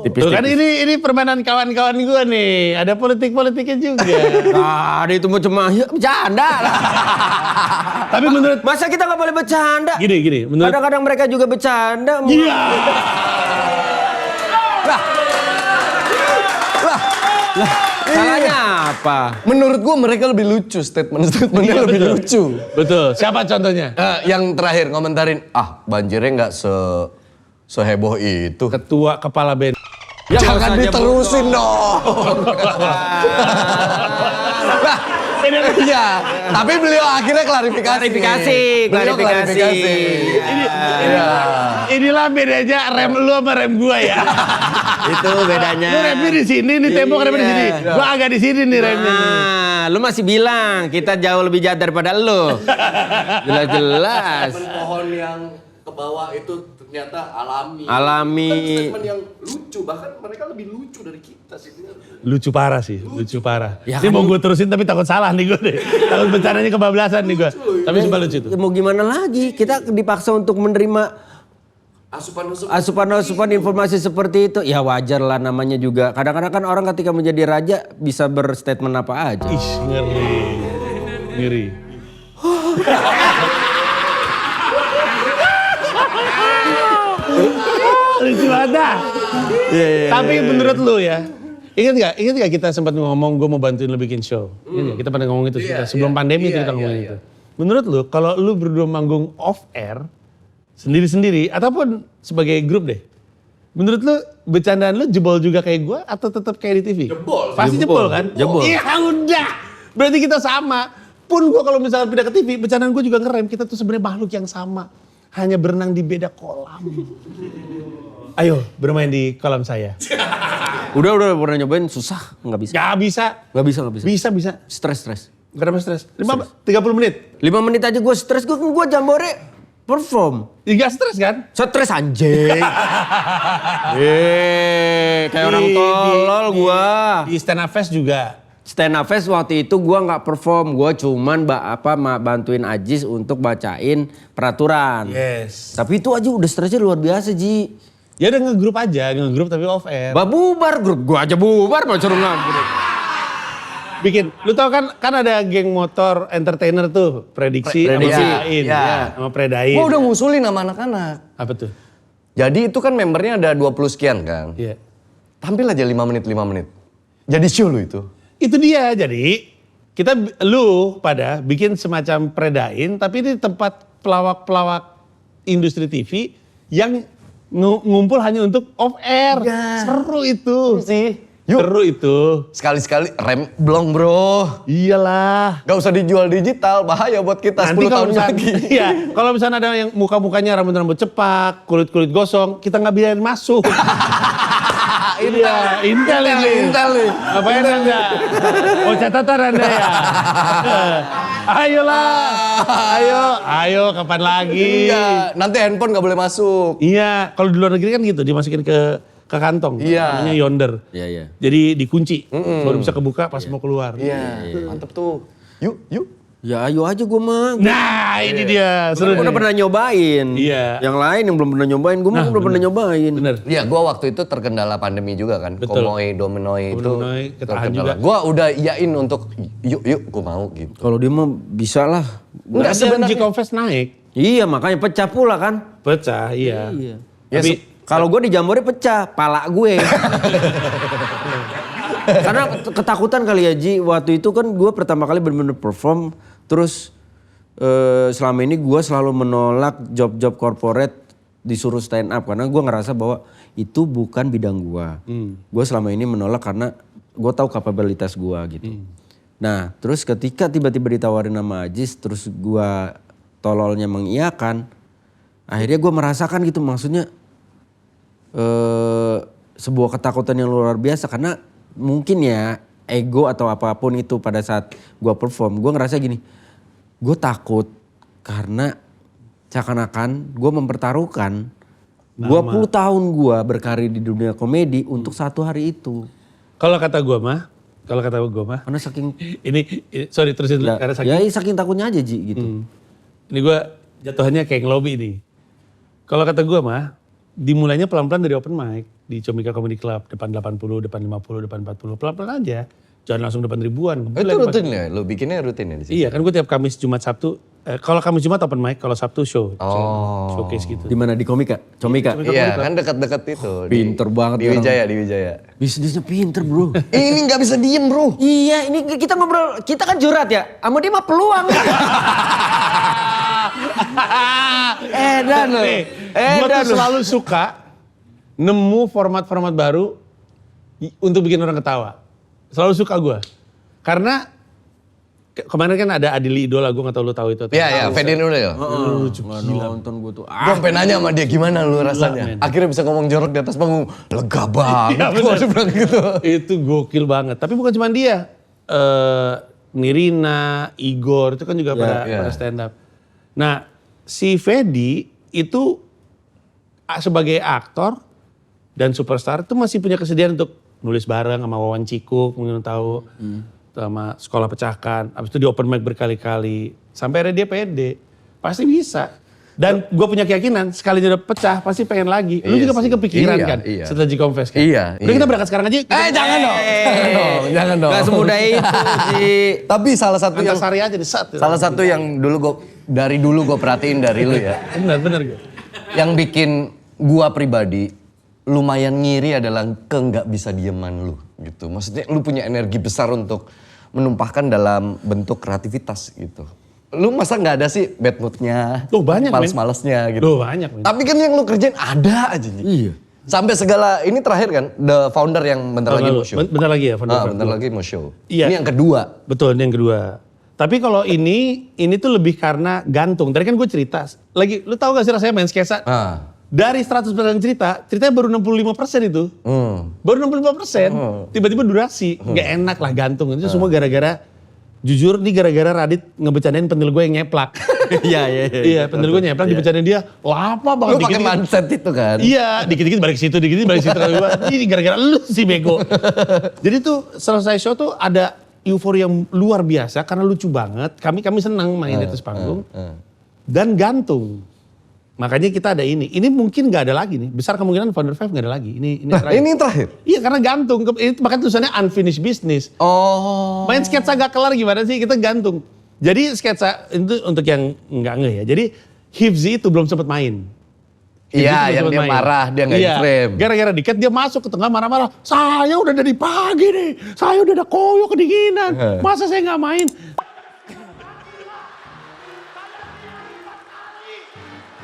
Tuh kan ini permainan kawan-kawan gue nih. Ada politik-politiknya juga. Tadi itu mau cuma ya, bercanda lah. Tapi menurut Masa kita nggak boleh bercanda? gini, menurut Kadang-kadang mereka juga bercanda. Iya. Salahnya apa? Menurut gua mereka lebih lucu statementnya lebih lucu. Betul. Siapa contohnya? Yang terakhir ngomentarin, banjirnya nggak seheboh itu. Ketua Kepala BNN. Ya, nggak Jangan usah diterusin dong. Nah, iya. Tapi beliau akhirnya klarifikasi. Beliau klarifikasi. Inilah bedanya rem lu sama rem gua ya. Itu bedanya. Lu remnya di sini, nih tembok remnya di sini. Gua agak di sini nih remnya. Nah, lu masih bilang kita jauh lebih jahat daripada lu. Jelas-jelas. Pohon yang ke bawah itu ternyata alami. Alami. Statement yang lucu, bahkan mereka lebih lucu dari kita sih. Lucu parah sih, lucu parah. Ya Ini kan mau gue terusin tapi takut salah nih gue deh. Takut bencananya kebablasan nih gue. Tapi sumpah lucu tuh. Ya mau gimana lagi? Kita dipaksa untuk menerima asupan informasi seperti itu. Ya wajar lah namanya juga. Kadang-kadang kan orang ketika menjadi raja bisa berstatement apa aja. Ih, ngeri. Ngeri. Lucu banget dah. Tapi menurut lu ya, ingat gak kita sempat ngomong gue mau bantuin lu bikin show? Ingat gak? Kita pernah ngomong itu sebelum pandemi kita ngomongin itu. Menurut lu, kalau lu berdua manggung off air, sendiri-sendiri, ataupun sebagai grup deh, menurut lu bercandaan lu jebol juga kayak gue atau tetap kayak di TV? Jebol. Pasti jebol kan? Jebol. Iya udah, berarti kita sama. Pun gue kalau misalnya pindah ke TV, bercandaan gue juga ngerem. Kita tuh sebenarnya makhluk yang sama, hanya berenang di beda kolam. Ayo bermain di kolam saya. Udah pernah nyobain susah, nggak bisa. Gak bisa. Nggak bisa. Bisa. Stres. Kenapa stres? 30 menit. 5 menit aja gue stres, gue jambore perform. Gak stres kan? Stres anjing. Kayak orang tolol gue. Di Stand Up Fest juga. Stand Up Fest waktu itu gue nggak perform, gue cuman bantuin Ajis untuk bacain peraturan. Yes. Tapi itu aja udah stresnya luar biasa Ji. Ya udah ngegrup aja, ngegrup tapi off air. Bubar grup, gue aja bubar mau suruh ngagrup. Bikin, lu tau kan ada geng motor entertainer tuh, Prediksi sama Prediksi, Predain. ya. Sama Predain. Gua udah ngusulin sama anak-anak. Apa tuh? Jadi itu kan membernya ada 20 sekian kan. Iya. Tampil aja 5 menit. Jadi show lu itu. Itu dia, jadi lu pada bikin semacam Predain, tapi ini tempat pelawak-pelawak industri TV yang ngumpul hanya untuk off air. Ya. Seru itu. Sih. Yuk. Seru itu. Sekali-sekali rem blong bro. Iyalah. Gak usah dijual digital, bahaya buat kita Nanti 10 tahun kalau lagi. Iya, kalau misalnya ada yang muka-mukanya rambut-rambut cepak, kulit-kulit gosong, kita nggak biarin masuk. Iya, intel ini. Intel nih. Ngapain Anda? Oh catatan Anda ya? Ayolah, ayo kapan lagi? Iya, nanti handphone gak boleh masuk. Iya, kalau di luar negeri kan gitu, dimasukin ke kantong. Iya. Namanya yonder. Iya. Jadi dikunci, baru bisa kebuka pas mau keluar. Iya, mantep tuh. Yuk. Ya ayo aja gue mah. Nah, ini dia. Seru Gue udah nih. pernah nyobain. Iya. Yang lain yang belum pernah nyobain, gue belum pernah nyobain. Bener. Iya, gua waktu itu terkendala pandemi juga kan. Betul. Komoy, Dominoi itu Dominoi, ketahan juga. Gua udah iyain untuk yuk gua mau gitu. Kalau dia mah bisa lah. Enggak sebenarnya. Confess naik. Iya makanya pecah pula kan. Pecah, iya. Iya. Ya, Tapi Kalau gue di Jambore pecah, pala gue. Karena ketakutan kali ya Ji, waktu itu kan gue pertama kali bener-bener perform, terus selama ini gue selalu menolak job-job corporate disuruh stand up karena gue ngerasa bahwa itu bukan bidang gue. Gue selama ini menolak karena gue tahu kapabilitas gue gitu. Nah terus ketika tiba-tiba ditawarin nama Ajis, terus gue tololnya mengiyakan, akhirnya gue merasakan gitu, maksudnya sebuah ketakutan yang luar biasa karena mungkin ya ego atau apapun itu pada saat gue perform, gue ngerasa gini, gue takut karena seakan-akan gue mempertaruhkan 20 tahun gue berkarir di dunia komedi untuk satu hari itu. kalau kata gue mah, Karena saking ini sorry terusin dulu, karena saking, ya saking takutnya aja Ji gitu. ini gue jatuhannya kayak ngelobi nih. Kalau kata gue mah, dimulainya pelan-pelan dari open mic di Comika Comedy Club, depan 80, depan 50, depan 40, pelan-pelan aja. Jangan langsung depan ribuan. Itu rutin ya? Lo bikinnya rutin ya di sini? Iya, kan gue tiap Kamis, Jumat, Sabtu. Kalau Kamis, Jumat open mic, kalau Sabtu show. Showcase gitu. Di mana di Comika? Iya, kan dekat-dekat itu. Pinter banget Di orang. Wijaya, di Wijaya. Bisnisnya pinter bro. Ini nggak bisa diem bro. Iya, ini kita ngobrol, kita kan jurat ya. Sama dia mah peluang. Edan loh. Gue tuh selalu suka nemu format-format baru untuk bikin orang ketawa. Selalu suka gue. Karena kemarin kan ada Adili Idola, gue gak tau lu tahu itu. Iya, Fedin udah ya. Lucu gila. Nonton gue tuh. Gue sampai nanya sama dia gimana lu rasanya. men. Akhirnya bisa ngomong jorok di atas panggung. Lega banget. Iya, Gua bener. bilang gitu. Itu gokil banget. Tapi bukan cuma dia. Nirina, Igor, itu kan juga pada stand up. Nah, si Fedi itu sebagai aktor dan superstar itu masih punya kesediaan untuk nulis bareng sama Wawan Cikuk, mungkin tahu. Sama Sekolah Pecahkan. Abis itu di open mic berkali-kali. Sampai akhirnya dia pede. Pasti bisa. Dan gue punya keyakinan sekali dia udah pecah pasti pengen lagi. Lu juga pasti kepikiran kan setelah G-Confess kan? Iya. Udah kita berangkat sekarang aja. Jangan dong. Jangan dong. Gak semudah itu sih. Tapi salah satu yang Antasari aja di set. salah satu yang dari dulu gue perhatiin dari lu ya. Benar gue. Yang bikin gua pribadi lumayan ngiri adalah nggak bisa dieman lu gitu. Maksudnya lu punya energi besar untuk menumpahkan dalam bentuk kreativitas gitu. Lu masa nggak ada sih bad moodnya, Tuh banyak, males-malesnya gitu. Tuh banyak, men. Tapi kan yang lu kerjain ada aja nih. Iya. Sampai segala, ini terakhir kan, The Founder yang bentar lagi mau show. Bentar lagi ya. Bentar lagi mau show. Iya. Ini yang kedua. Betul, ini yang kedua. Tapi kalau ini tuh lebih karena gantung. Tadi kan gue cerita, lu tahu gak sih rasanya main sketsa? Dari 100% ceritanya baru 65% itu. Baru 65%, tiba-tiba durasi. Gak enak lah gantung. Itu semua gara-gara, jujur nih gara-gara Radit ngebecandain pentil gue yang nyeplak. Iya, pentil gue nyeplak, dibecandain dia lama banget. Lu pakai mindset itu kan? Iya, dikit-dikit balik situ, dikit-dikit balik situ. Ini gara-gara lu sih bego. Jadi tuh selesai show tuh ada euforia yang luar biasa karena lucu banget. Kami senang main di atas panggung. Dan gantung. Makanya kita ada ini. Ini mungkin gak ada lagi nih. Besar kemungkinan Founder 5 gak ada lagi. Ini terakhir. Ini terakhir? Iya karena gantung. Makanya tulisannya unfinished business. Main sketsa gak kelar gimana sih? Kita gantung. Jadi sketsa itu untuk yang nggak ngeh ya. Jadi Hifzi itu belum sempat main. Iya, yang dia marah, dia nggak frame. Gara-gara diket dia masuk ke tengah marah-marah. Saya udah dari pagi nih. Saya udah ada koyo kedinginan. Masa saya nggak main?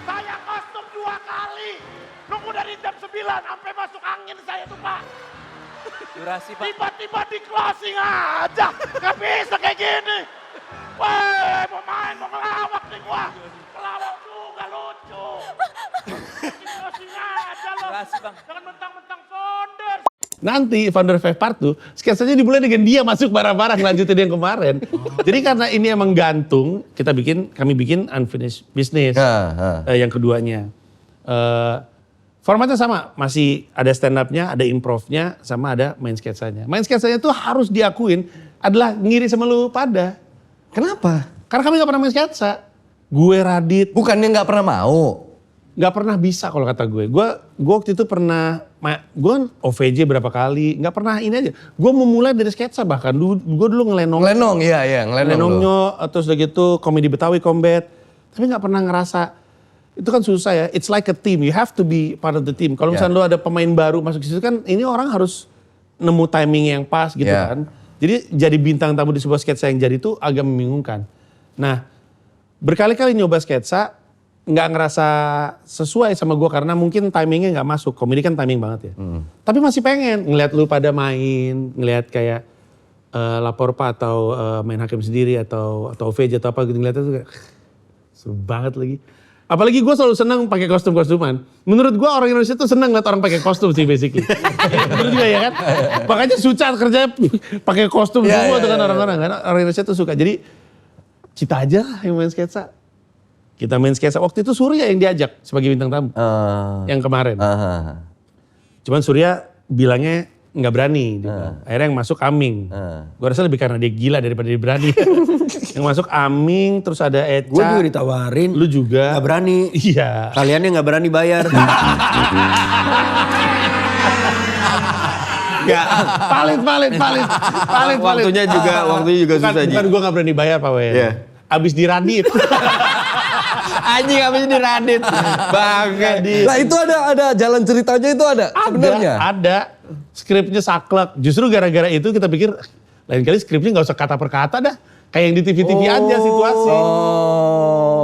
Saya kostum 2 kali. Nunggu dari jam 9 sampai masuk angin saya tuh Pak. Durasi Pak. Tiba-tiba di closing aja. Gak bisa kayak gini. Weh, mau main, mau ngelawak nih gua. Ngelawak juga lucu. Closing aja loh. Durasi Bang. Jangan mentang-mentang founder. Nanti Founder 5 Part 2, sketsanya dimulai dengan dia masuk barang-barang lanjutin yang kemarin. Jadi karena ini emang gantung, kami bikin unfinished business. Yang keduanya. Formatnya sama, masih ada stand up-nya, ada improv-nya, sama ada main sketsanya. Main sketsanya tuh harus diakuin adalah ngiri sama lu pada. Kenapa? Karena kami gak pernah main sketsa. Gue Radit. Bukannya nggak pernah mau? Gak pernah bisa kalau kata gue. Gue waktu itu pernah, gue OVJ berapa kali, gak pernah ini aja. Gue memulai dari sketsa bahkan, gue dulu ngelenong. Ngelenong, iya, Ngelenongnya, terus udah gitu komedi Betawi, combat. Tapi gak pernah ngerasa, itu kan susah ya, it's like a team, you have to be part of the team. Kalau misalnya lo ada pemain baru masuk ke situ kan, ini orang harus nemu timing yang pas gitu kan. Jadi jadi bintang tamu di sebuah sketsa yang jadi itu agak membingungkan. Nah, berkali-kali nyoba sketsa, nggak ngerasa sesuai sama gue karena mungkin timingnya nggak masuk. Komedi kan timing banget ya. Tapi masih pengen ngeliat lu pada main, ngeliat kayak Lapor Pak atau main hakim sendiri atau OVJ atau apa gitu ngeliatnya tuh kayak seru banget lagi. Apalagi gue selalu senang pakai kostum-kostuman. Menurut gue orang Indonesia tuh senang liat orang pakai kostum sih basically. Bener juga ya kan? Makanya Suca kerjanya pakai kostum semua tuh kan orang-orang kan. Orang Indonesia tuh suka. Jadi Cita aja lah yang main sketsa. Kita main sketsa. Waktu itu Surya yang diajak sebagai bintang tamu. Yang kemarin. Cuman Surya bilangnya nggak berani. Akhirnya yang masuk Aming. Gue rasa lebih karena dia gila daripada dia berani. Yang masuk Aming, terus ada Eca. Gue juga ditawarin. Lu juga. Gak berani. Iya. Kalian yang gak berani bayar. Gak. Valid. Waktunya juga susah. Bukan gue gak berani bayar Pak Wen. Iya. Abis di Radit. Anjing abis di Radit. Bangga. Nah itu ada jalan ceritanya itu ada sebenarnya. Ada. Skripnya saklek. Justru gara-gara itu kita pikir, lain kali skripnya gak usah kata per kata dah. Kayak yang di TV-TV aja situasi.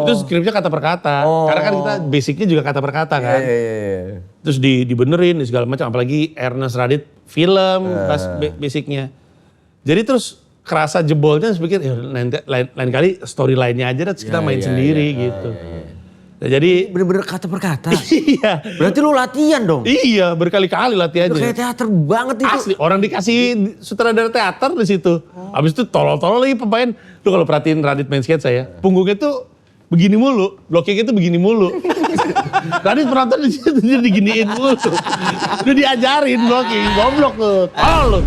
Itu skripnya kata per kata. Karena kan kita basicnya juga kata per kata kan. Iya. Terus dibenerin segala macam. Apalagi Ernest Radit film basicnya. Jadi terus kerasa jebolnya, terus pikir ya, lain kali storyline-nya aja terus kita main sendiri gitu. Nah, jadi Bener-bener kata per kata. iya. Berarti lu latihan dong. Iya, berkali-kali latihannya. Itu kayak teater banget itu. Asli, orang dikasih sutradara teater di situ. Habis itu tolol-tolol lagi pemain. Lu kalau perhatiin Radit main sketsa ya, punggungnya tuh begini mulu, blockingnya tuh begini mulu. Radit penonton di situ dia diginiin mulu. Udah diajarin blocking, goblok tuh, tolol lu.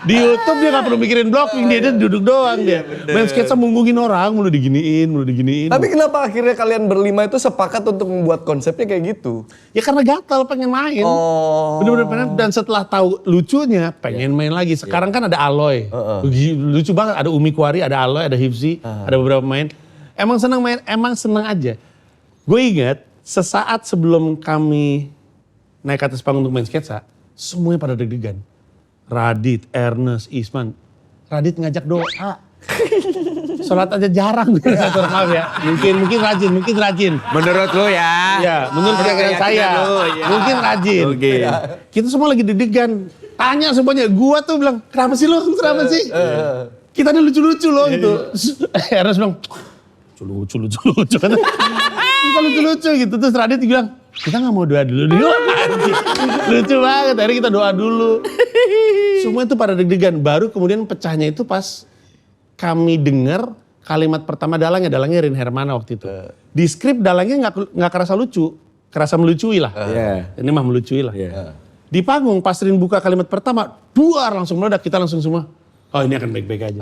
Di YouTube dia gak perlu mikirin blocking, dia duduk doang dia. Main sketsa munggungin orang, mulu diginiin. Tapi kenapa akhirnya kalian berlima itu sepakat untuk membuat konsepnya kayak gitu? Ya karena gatal pengen main. Bener-bener pengen, dan setelah tahu lucunya pengen main lagi. Sekarang kan ada Aloy. Lucu banget, ada Umi Kwari, ada Aloy, ada Hifzi, ada beberapa pemain. Emang senang main, emang senang aja. Gue ingat sesaat sebelum kami naik ke atas panggung untuk main sketsa, semuanya pada deg-degan. Radit, Ernest, Isman. Radit ngajak doa. Sholat aja jarang. Maaf ya. Mungkin rajin. Menurut lu ya. Ya, menurut keyakinan saya. Mungkin rajin. Oke. Kita semua lagi deg-degan. Tanya semuanya. Gua tuh bilang, kenapa sih lo? Kenapa sih? Kita ada lucu-lucu loh gitu. Ernest bilang, lucu. Kita lucu-lucu gitu. Terus Radit bilang, kita gak mau doa dulu. Lucu banget. Akhirnya kita doa dulu. Semua itu pada deg-degan. Baru kemudian pecahnya itu pas kami dengar kalimat pertama dalangnya Rin Hermana waktu itu. Di skrip dalangnya nggak kerasa lucu, kerasa melucui lah. Ini mah melucui lah. Di panggung pas Rin buka kalimat pertama, duar langsung meledak, kita langsung semua. Oh ini akan baik-baik aja.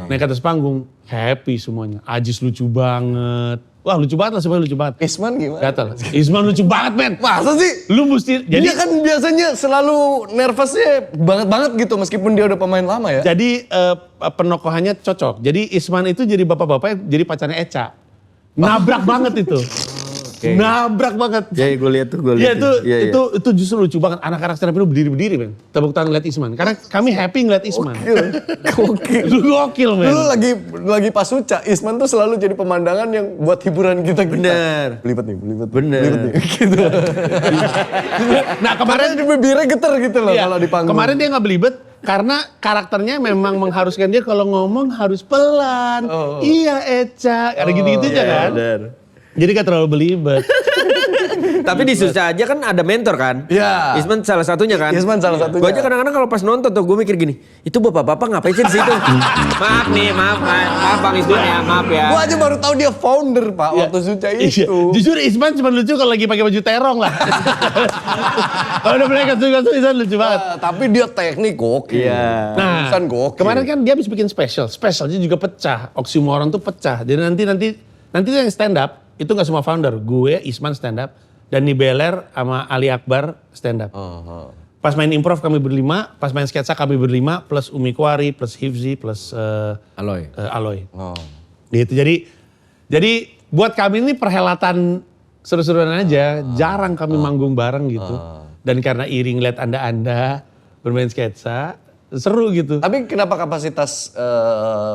Naik ke atas panggung, happy semuanya. Ajis lucu banget. Wah lucu banget lah, semuanya lucu banget. Isman gimana? Gatal. Isman lucu banget men. Masa sih? Lu mesti, Dia kan biasanya selalu nervousnya banget gitu meskipun dia udah pemain lama ya. Jadi penokohannya cocok. Jadi Isman itu jadi bapak-bapak jadi pacarnya Eca. Nabrak banget itu. Nabrak banget. Ya gue lihat tuh, Iya itu justru lucu banget. Anak-anak stand up itu berdiri-berdiri men. Tepuk tangan ngeliat Isman. Karena kami happy ngeliat Isman. Gokil men. Dulu lagi pas Uca, Isman tuh selalu jadi pemandangan yang buat hiburan kita. Bener. Belibet nih. Bener. Belibet nih. Gitu. Nah kemarin Karena bibirnya geter gitu loh kalau di panggung. Kemarin dia gak belibet karena karakternya memang mengharuskan dia kalau ngomong harus pelan. Iya Eca. Ada gitu-gitunya kan. Bener. Jadi gak terlalu belibet. Tapi di Susah Aja kan ada mentor kan? Iya. Isman salah satunya kan? Isman salah satunya. Gue aja kadang-kadang kalau pas nonton tuh gue mikir gini, itu bapak-bapak ngapain sih di situ? maaf Bang Isman ya, maaf ya. Gua aja baru tahu dia founder Pak waktu Suca Iya. itu. Jujur Isman cuma lucu kalau lagi pakai baju terong lah. Kalau udah mulai kasus Isman lucu banget. Tapi dia teknik gokil. Iya. Nah, Isman gokil. kemarin kan dia habis bikin spesialnya juga pecah. Oksimoron tuh pecah. Jadi nanti yang stand up itu nggak semua founder. Gue, Isman stand up, dan Nibeler sama Ali Akbar stand up. Pas main improv kami berlima, pas main sketsa kami berlima, plus Umi Kwari, plus Hifzi, plus Aloy. Gitu. Jadi buat kami ini perhelatan seru-seruan aja. Jarang kami manggung bareng gitu. Dan karena iri ngeliat anda bermain sketsa, seru gitu. Tapi kenapa kapasitas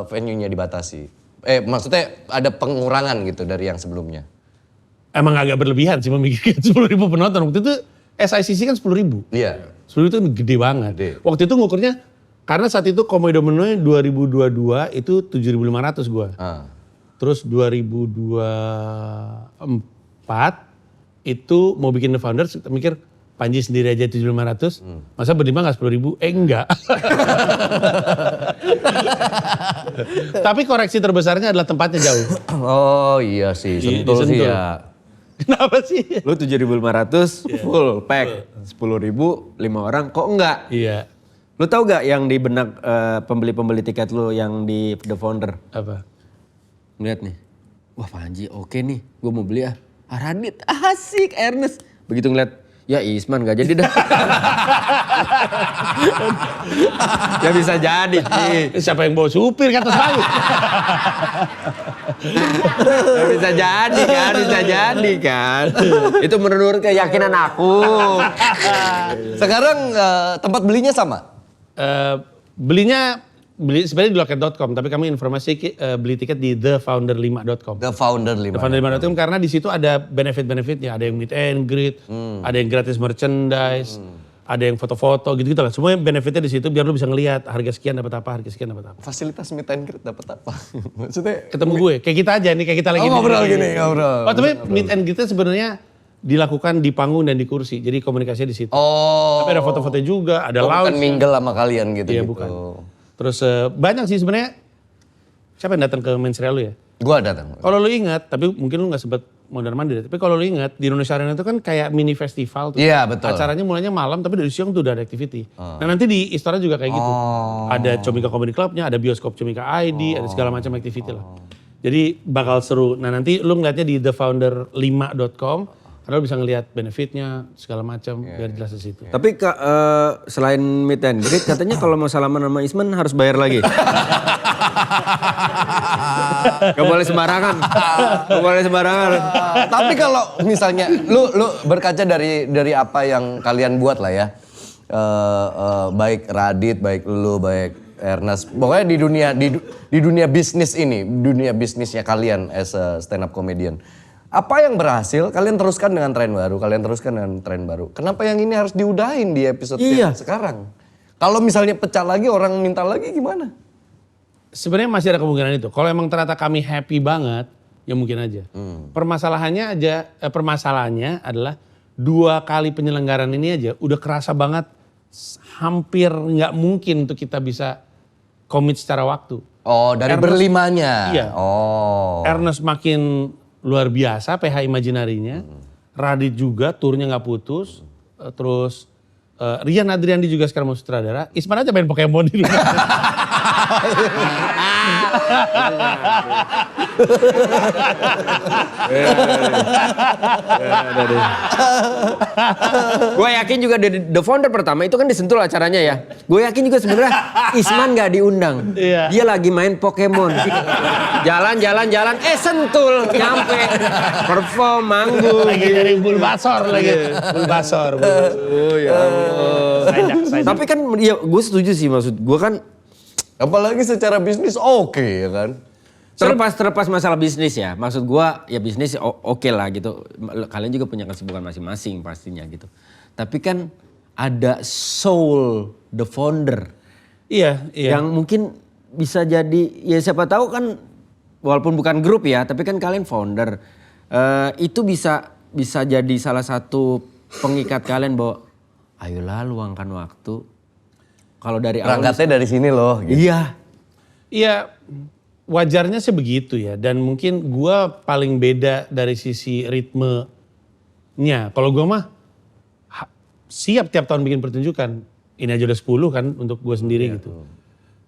venue-nya dibatasi? Maksudnya ada pengurangan gitu dari yang sebelumnya? Emang agak berlebihan sih memikirkan 10.000 penonton. Waktu itu SICC kan 10.000. Iya. 10.000 itu gede banget. Gede. Waktu itu ngukurnya, karena saat itu Komedo Menoy 2022 itu 7.500 gua. Terus 2024 itu mau bikin The Founders, kita mikir Panji sendiri aja 7.500, masa berlima gak 10.000? Enggak. Tapi koreksi terbesarnya adalah tempatnya jauh. Oh iya sih, Di Sentul sih Sentul. ya. Kenapa sih? Lu 7.500 full pack, 10.000 5 orang kok enggak? Iya. Lu tahu gak yang di benak pembeli-pembeli tiket lu yang di The Founder? Apa? Lihat nih. Wah Panji oke nih. Gue mau beli Radit asik Ernest. Begitu ngeliat. Ya Isman gak jadi dah. Ya bisa jadi sih. Siapa yang bawa supir kata saya? Ya bisa jadi kan. Itu menurut keyakinan aku. Sekarang tempat belinya sama? Beli sebenarnya di loket.com, tapi kami informasi beli tiket di thefounder5.com. The Founder 5. Thefounder5.com karena di situ ada benefit-benefitnya, ada yang meet and greet, ada yang gratis merchandise, ada yang foto-foto gitu-gitu lah. Semuanya benefitnya di situ biar lu bisa ngelihat harga sekian dapat apa, harga sekian dapat apa. Fasilitas meet and greet dapat apa? Maksudnya Ketemu gue, kayak kita aja nih, kayak kita lagi ngobrol gini, ngobrol. Oh, tapi meet and greetnya sebenarnya dilakukan di panggung dan di kursi, jadi komunikasinya di situ. Oh. Tapi ada foto-foto juga, ada bukan lounge. mingle sama kalian gitu. Iya bukan. Terus banyak sih sebenarnya. Siapa yang datang ke Mens Rea lu ya? Gua datang. Kalau lu ingat, tapi mungkin lu nggak sempet mondar-mandir. Tapi kalau lu ingat di Indonesia Arena itu kan kayak mini festival tuh. Iya, betul. Acaranya mulainya malam, tapi dari siang tuh udah ada activity. Nah nanti di Istora juga kayak gitu. Ada Comika Comedy Clubnya, ada bioskop Comika ID, ada segala macam activity lah. Jadi bakal seru. Nah nanti lu ngeliatnya di thefounder5.com. Karena lu bisa ngelihat benefitnya segala macam biar jelas di situ. Tapi selain meet and greet katanya kalau mau salaman sama Isman harus bayar lagi. Gak boleh sembarangan. Gak boleh sembarangan. Tapi kalau misalnya lu berkaca dari apa yang kalian buat lah ya. Baik Radit, baik lu, baik Ernest. Pokoknya di dunia bisnis ini, dunia bisnisnya kalian as a stand up comedian. Apa yang berhasil, kalian teruskan dengan tren baru, Kenapa yang ini harus diudahin di episode yang sekarang? Kalau misalnya pecah lagi, orang minta lagi gimana? Sebenarnya masih ada kemungkinan itu. Kalau emang ternyata kami happy banget, ya mungkin aja. Permasalahannya adalah 2 kali penyelenggaraan ini aja udah kerasa banget hampir nggak mungkin untuk kita bisa komit secara waktu. Oh, dari berlimanya? Iya. Oh. Ernest makin luar biasa PH Imaginary-nya. Radit juga turnya nggak putus. Terus Rian Adriandi juga sekarang mau sutradara. Isman aja main Pokemon di rumah. Gue yakin juga The Founder pertama itu kan disentul acaranya ya. Gue yakin juga sebenarnya Isman gak diundang. Iya. Dia lagi main Pokemon. Jalan, sentul, nyampe. Perform, manggung. Lagi dari Bulbasaur lagi. Bulbasaur. Oh ya ampun. Tapi kan ya gue setuju sih, maksud gue kan Apalagi secara bisnis oke ya kan? terlepas masalah bisnis ya. Maksud gue ya bisnis oke lah gitu. Kalian juga punya kesibukan masing-masing pastinya gitu. Tapi kan ada soul The Founder. Iya. Yang mungkin bisa jadi, ya siapa tahu kan walaupun bukan grup ya, tapi kan kalian founder. Itu bisa jadi salah satu pengikat kalian bahwa ayolah luangkan waktu. Kalau dari awal Berangkatnya dari sini loh. Gitu. Iya, wajarnya sih begitu ya. Dan mungkin gua paling beda dari sisi ritmenya. Kalau gua mah siap tiap tahun bikin pertunjukan. Ini aja udah 10 kan untuk gua sendiri gitu.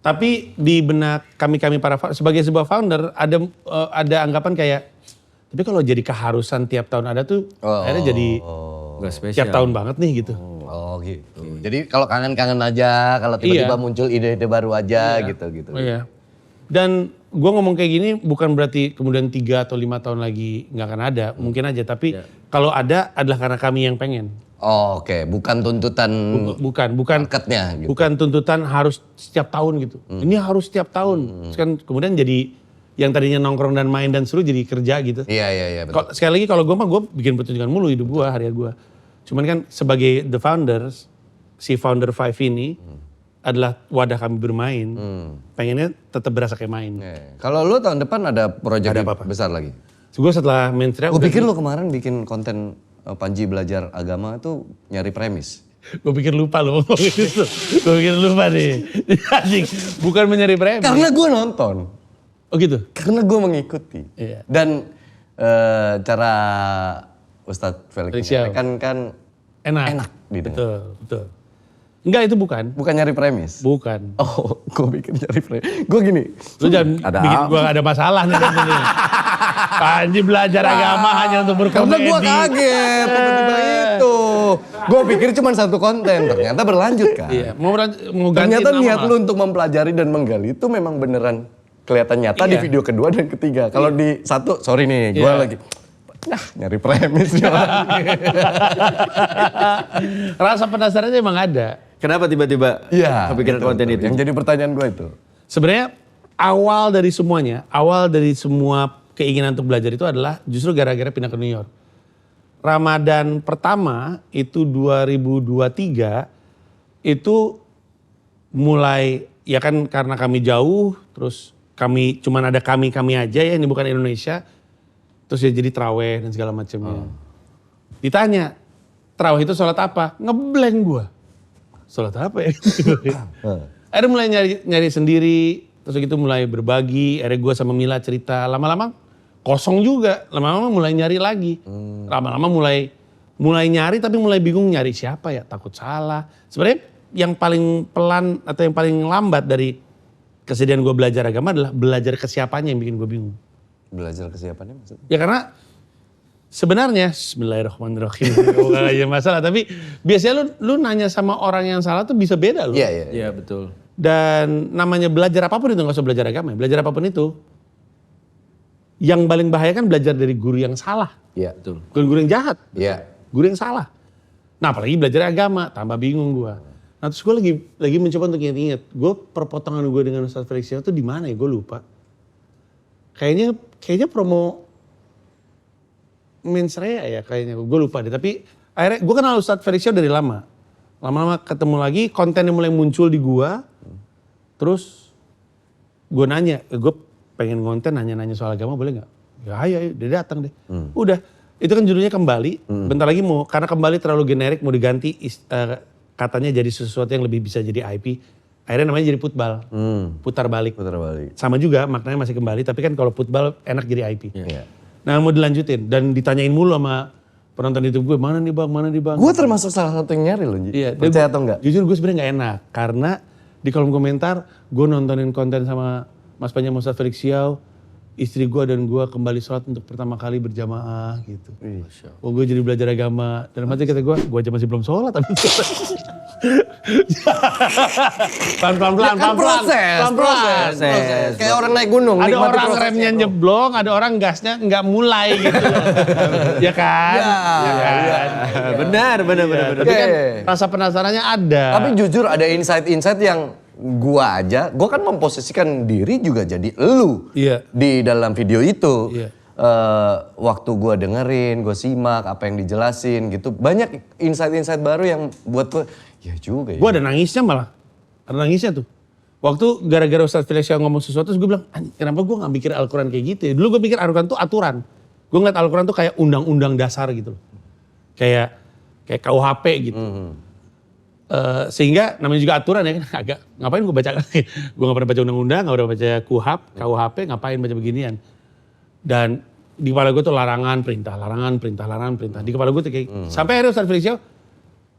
Tapi di benak kami para sebagai sebuah founder ada anggapan kayak, tapi kalau jadi keharusan tiap tahun ada tuh akhirnya jadi nggak spesial. tiap tahun banget nih gitu. Oh gitu. Jadi kalau kangen-kangen aja, kalau tiba-tiba muncul ide-ide baru aja gitu. Iya. Dan gue ngomong kayak gini bukan berarti kemudian 3 atau 5 tahun lagi nggak akan ada, mungkin aja. Tapi kalau ada adalah karena kami yang pengen. Oh, oke. Bukan tuntutan Bukan marketnya gitu. bukan tuntutan harus setiap tahun gitu. Ini harus setiap tahun. Terus kan kemudian jadi yang tadinya nongkrong dan main dan seru jadi kerja gitu. Iya betul. Sekali lagi kalau gue mah gue bikin pertunjukan mulu hidup gue, hari gue. Cuman kan sebagai the founders, si Founder 5 ini adalah wadah kami bermain. Pengennya tetap berasa kayak main. Kalau lu tahun depan ada proyek besar lagi? So, gue setelah Mens Rea Gue pikir lu kemarin bikin konten Panji belajar agama itu nyari premis. Gue pikir lupa lo ngomong itu. Gue pikir lupa nih. Anjing, bukan mencari premis. Karena gue nonton. Oh gitu? Karena gue mengikuti. Iya. Dan cara Ustadz Felix Felix Yao. menyampaikan kan Enak. enak didengar. Betul. Enggak, itu bukan. Bukan nyari premis. Bukan. Oh, gue pikir nyari premis. Gue gini. Lu jangan Ada bikin apa? gua gak ada masalah nih. Panji belajar agama hanya untuk berkomedi. Karena gue kaget tiba-tiba itu. Gue pikir cuma satu konten, ternyata berlanjut kan. Iya, mau ganti Ternyata nama niat malah. lu untuk mempelajari dan menggali itu memang beneran kelihatan nyata di Iya. video kedua dan ketiga. Kalau di satu, sorry nih, gue Iya. lagi nyari premis nih orang. Rasa penasarannya emang ada. Kenapa tiba-tiba Iya. kepikiran itu, konten itu? Yang jadi pertanyaan gue itu. Sebenarnya awal dari semuanya, awal dari semua keinginan untuk belajar itu adalah justru gara-gara pindah ke New York. Ramadan pertama itu 2023 itu mulai, ya kan karena kami jauh, terus kami cuman ada kami aja ya, ini bukan Indonesia. Terus ya jadi traweh dan segala macamnya. Ditanya, traweh itu sholat apa? Ngeblank gua. Sholat apa ya? Akhirnya mulai nyari sendiri, terus gitu mulai berbagi. Akhirnya gue sama Mila cerita, lama-lama kosong juga. Lama-lama mulai nyari lagi. Lama-lama mulai nyari tapi mulai bingung nyari siapa ya, takut salah. Sebenarnya yang paling pelan atau yang paling lambat dari kesedihan gue belajar agama adalah belajar ke siapanya yang bikin gue bingung. Belajar kesiapannya maksudnya? Ya karena sebenarnya Bismillahirrahmanirrahim. Bukan aja masalah, tapi biasanya lu nanya sama orang yang salah tuh bisa beda loh. Iya, iya. Iya betul. Dan namanya belajar apapun itu, gak usah belajar agama ya. Belajar apapun itu, yang paling bahaya kan belajar dari guru yang salah. Iya. Betul. Bukan guru yang jahat, Iya. guru yang salah. Nah apalagi belajar agama, tambah bingung gua. Nah terus gue lagi mencoba untuk inget-inget, gue perpotongan gue dengan Ustadz Felix Xiao tuh di mana ya, gue lupa. Kayaknya promo Mensrea ya kayaknya, gue lupa deh. Tapi akhirnya gue kenal Ustadz Felix Xiao dari lama. Lama-lama ketemu lagi, kontennya mulai muncul di gua. Terus gue nanya, gue pengen konten nanya-nanya soal agama boleh gak? Ya ayo, dia datang deh. Udah, itu kan judulnya Kembali. Bentar lagi mau, karena Kembali terlalu generik mau diganti katanya jadi sesuatu yang lebih bisa jadi IP. Akhirnya namanya jadi Putbal, putar balik. Putar balik. Sama juga maknanya masih kembali, tapi kan kalau Putbal enak jadi IP. Iya. Nah mau dilanjutin dan ditanyain mulu sama penonton YouTube gue, mana nih bang? Gue termasuk salah satu yang nyari loh, Ji. Iya, Percaya atau enggak? Jujur gue sebenarnya nggak enak karena di kolom komentar gue nontonin konten sama Mas Panjang Ustadz Felix Xiao, istri gue dan gue kembali sholat untuk pertama kali berjamaah gitu. Oh gue jadi belajar agama dan mati kata gue aja masih belum sholat tapi pelan-pelan. Proses. Kayak orang naik gunung. Ada nikmati orang prosesnya, remnya bro. nyeblong, ada orang gasnya nggak mulai gitu. Ya kan? Ya, kan? Benar. Tapi kan Oke. rasa penasarannya ada. Tapi jujur ada insight-insight yang gua kan memposisikan diri juga jadi elu Iya. di dalam video itu. Iya. Waktu gua dengerin, gua simak apa yang dijelasin gitu. Banyak insight-insight baru yang buat gua, ya juga ya. Gue ada nangisnya malah. Ada nangisnya tuh. Waktu gara-gara Ustadz Felix Xiao ngomong sesuatu, terus gue bilang, kenapa gue gak mikir Al-Quran kayak gitu ya? Dulu gue pikir Al-Quran tuh aturan. Gue ngeliat Al-Quran tuh kayak undang-undang dasar gitu loh. Kayak KUHP gitu. Sehingga namanya juga aturan ya kan, agak ngapain gue baca. Gue gak pernah baca undang-undang, gak pernah baca KUHP, ngapain baca beginian. Dan di kepala gue tuh larangan, perintah. Di kepala gue tuh kayak, sampai akhirnya Ustadz Felix Xiao,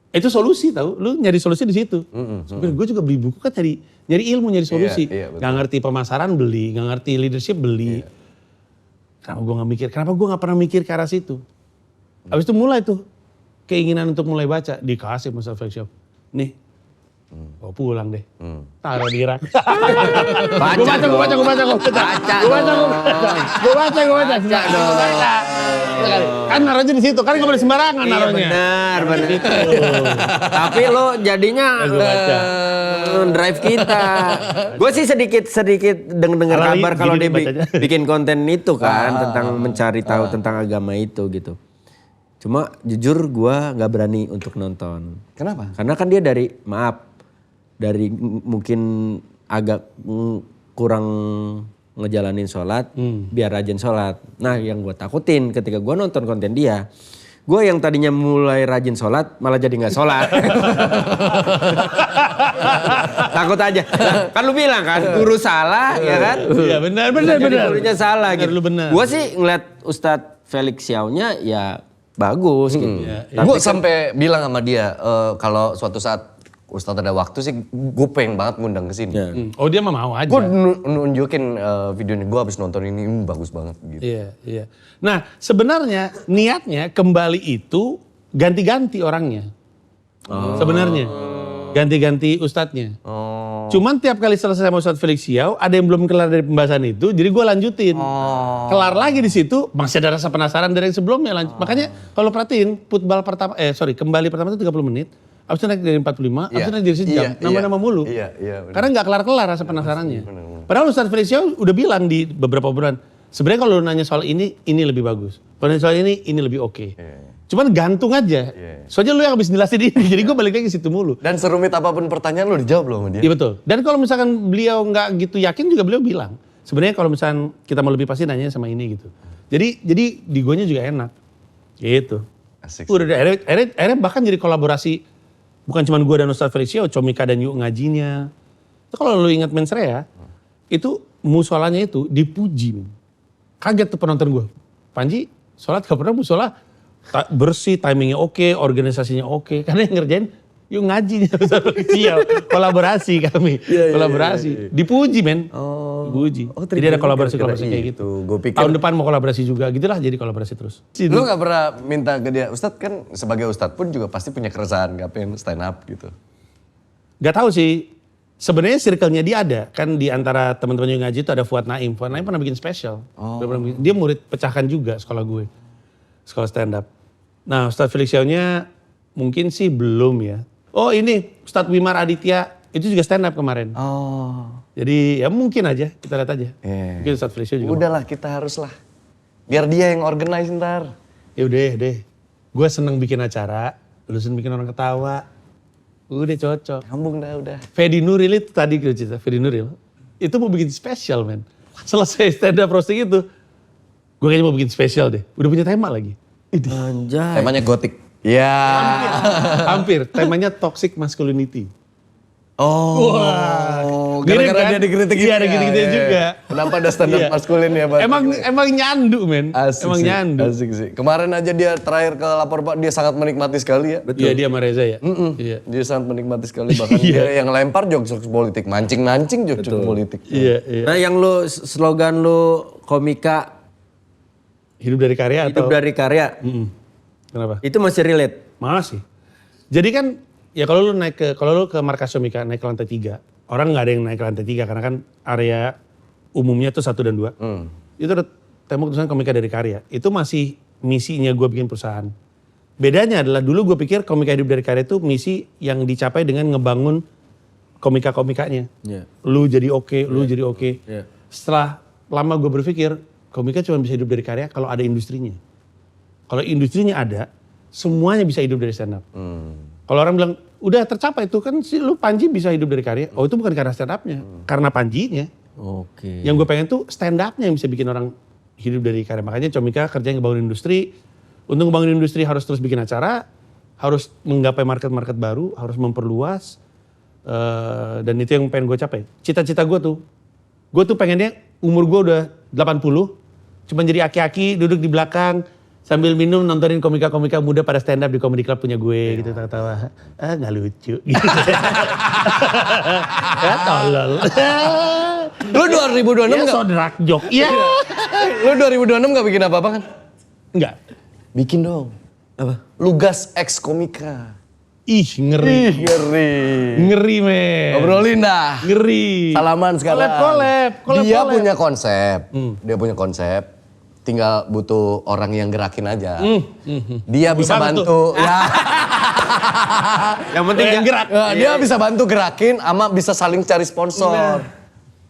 itu solusi tau, lu nyari solusi di situ. Sebenarnya gue juga beli buku kan nyari ilmu, nyari solusi. Iya, betul. Gak ngerti pemasaran beli, gak ngerti leadership beli. Kenapa gue gak mikir, kenapa gue gak pernah mikir ke arah situ. Habis itu mulai tuh keinginan untuk mulai baca, dikasih Mas Felix Xiao. Nih, bawa pulang deh. Taruh di rak. Gue baca. Kan naruhnya di situ, kan gak boleh sembarangan Iya naruhnya. benar. Tapi lo jadinya Gua baca. drive kita. Gue sih sedikit dengar Alami, kabar kalau gini dia bacanya. bikin konten itu kan tentang mencari tahu tentang agama itu gitu. Cuma jujur gue nggak berani untuk nonton. Kenapa? Karena kan dia dari mungkin agak kurang ngejalanin sholat, biar rajin sholat. Nah yang gue takutin ketika gue nonton konten dia, gue yang tadinya mulai rajin sholat malah jadi nggak sholat. Takut aja. Kan lu bilang kan guru salah ya kan? Iya benar. Jadi gurunya salah Benar, gitu. lu benar. Gue sih ngeliat Ustadz Felix Xiao-nya ya bagus gitu. Gue sampai bilang sama dia, kalau suatu saat Ustadz ada waktu sih, gue pengen banget ngundang ke sini. Ya. Oh dia mah mau aja. Gue nunjukin videonya, gue abis nonton ini bagus banget gitu. Iya. Nah sebenarnya niatnya kembali itu ganti-ganti orangnya. Sebenarnya ganti-ganti ustadznya. Cuman tiap kali selesai sama Ustadz Felix Xiao, ada yang belum kelar dari pembahasan itu, jadi gue lanjutin. Kelar lagi di situ, masih ada rasa penasaran dari yang sebelumnya. Makanya kalau perhatiin, kembali pertama itu 30 menit. Abis itu naik dari 45, abis itu naik dari sejam. Nama-nama mulu. Iya, bener. Karena nggak kelar-kelar rasa penasarannya. Padahal Ustadz Felix Xiao udah bilang di beberapa obrolan, sebenarnya kalau lu nanya soal ini lebih bagus. Kalau nanya soal ini lebih oke. Cuman gantung aja. Soalnya lu yang habis jelasin ini, jadi gue balik lagi ke situ mulu. Dan serumit apapun pertanyaan lu dijawab loh sama dia. Iya betul. Dan kalau misalkan beliau nggak gitu yakin juga beliau bilang. Sebenarnya kalau misalkan kita mau lebih pasti nanya sama ini gitu. Jadi di guanya juga enak. Gitu. Asik. Udah akhirnya bahkan jadi kolaborasi. Bukan cuma gue dan Ustadz Felix Xiao, Comika dan Yuk ngajinya. Itu kalau lu ingat Mensrea, itu musolanya itu dipuji. Kaget tuh penonton gue. Panji, sholat gak pernah musola. Bersih, timingnya oke, organisasinya oke. Karena yang ngerjain Yuk ngajinya Ustadz Felix Xiao. Kolaborasi kami. Kolaborasi. Dipuji men. Dipuji. Jadi ada kolaborasi-kolaborasi kayak gitu. Gue pikir Tahun depan mau kolaborasi juga. Gitulah jadi kolaborasi terus. lu gak pernah minta ke dia, Ustadz kan sebagai Ustadz pun juga pasti punya keresahan, gak pengen stand up gitu. Gak tahu sih. Sebenarnya circle-nya dia ada. Kan di antara teman-teman yang ngaji itu ada Fuad Naim. Fuad Naim pernah bikin spesial. Dia murid pecahkan juga sekolah gue. Sekolah stand up. Nah Ustadz Felix Xiao-nya mungkin sih belum ya. Oh ini Ustadz Wimar Aditya itu juga stand up kemarin. Jadi ya mungkin aja, kita lihat aja. Mungkin Ustadz Felix Xiao juga. Udahlah kita harus lah. Biar dia yang organize ntar. Ya udah deh. Gue seneng bikin acara, lu seneng bikin orang ketawa. Udah cocok. Nyambung dah udah. Fedi Nuril itu tadi gue cerita, Fedi Nuril. Itu mau bikin spesial men. Selesai stand up roasting itu, gue kayaknya mau bikin spesial deh. Udah punya tema lagi. Anjay. Temanya gotik. Ya. Hampir, temanya toxic masculinity. Gara-gara Mirip kan? dia dikritik Iya, ada gitu-gitu juga. Kenapa ada stand up Iya. maskulin ya, Pak? Emang nyandu men. Asik Emang sih, nyandu. asik sih. Kemarin aja dia terakhir ke lapor Pak, dia sangat menikmati sekali ya. Iya dia sama Reza ya. Iya. Dia sangat menikmati sekali, bahkan dia yang lempar jokes politik, mancing-mancing jokes politik. Iya. Nah yang lu, slogan lu Komika Hidup dari karya atau? hidup dari karya, Kenapa? itu masih relate? Masih. Jadi kan ya kalau lu ke markas Comika naik ke lantai 3, orang nggak ada yang naik ke lantai 3 karena kan area umumnya tuh 1 dan 2. Itu ada tembok tulisan Komika dari karya. Itu masih misinya gue bikin perusahaan. Bedanya adalah dulu gue pikir Komika hidup dari karya itu misi yang dicapai dengan ngebangun komika-komikanya. Iya. Lu jadi oke, lu jadi oke. Iya. Setelah lama gue berpikir komika cuma bisa hidup dari karya kalau ada industrinya. Kalau industrinya ada, semuanya bisa hidup dari stand up. Kalau orang bilang, udah tercapai itu kan si lu Panji bisa hidup dari karya. Oh itu bukan karena stand up-nya, karena Panjinya. Oke. Yang gue pengen tuh stand up-nya yang bisa bikin orang hidup dari karya. Makanya Comika kerjanya ngebangun industri. Untuk ngebangun industri harus terus bikin acara, harus menggapai market-market baru, harus memperluas. Dan itu yang pengen gue capai. Cita-cita gue tuh pengennya umur gue udah 80, cuma jadi aki-aki duduk di belakang, sambil minum nontonin komika-komika muda pada stand up di comedy club punya gue gitu, tawa-tawa. Nggak lucu gitu. Ya tolol. Lu 2026 Ya nggak? so drag joke. Iya. Lu 2026 nggak bikin apa-apa kan? Enggak. Bikin dong. Apa? Lugas X Komika. Ih ngeri. Ngeri. Ngeri men. Ngobrolin dah. Ngeri. Salaman sekarang. Collab. Dia punya konsep. Dia punya konsep. Tinggal butuh orang yang gerakin aja. Dia bisa banget bantu. Ya. Yang penting Yang gerak. Dia bisa bantu gerakin sama bisa saling cari sponsor.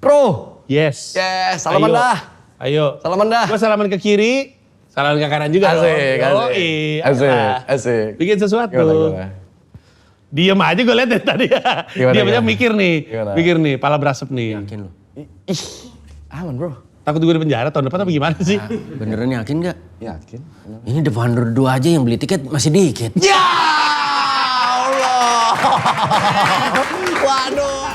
Pro. Yes. Yes, salaman Ayo. dah. Ayo. Salaman dah. Gue salaman ke kiri, salaman ke kanan juga. Asik, dong. asik. Yoi, Asik, ayolah. asik. Bikin sesuatu. Gimana? Diem aja gue liat dari tadi. Dia Gimana? mikir nih. Gimana? Mikir nih, pala berasap nih. Yakin lu? Ih, aman bro. Takut gue di penjara tahun depan apa gimana sih? Beneran yakin gak? Yakin? Ini The Founder 2 aja yang beli tiket masih dikit. Ya Allah. Waduh.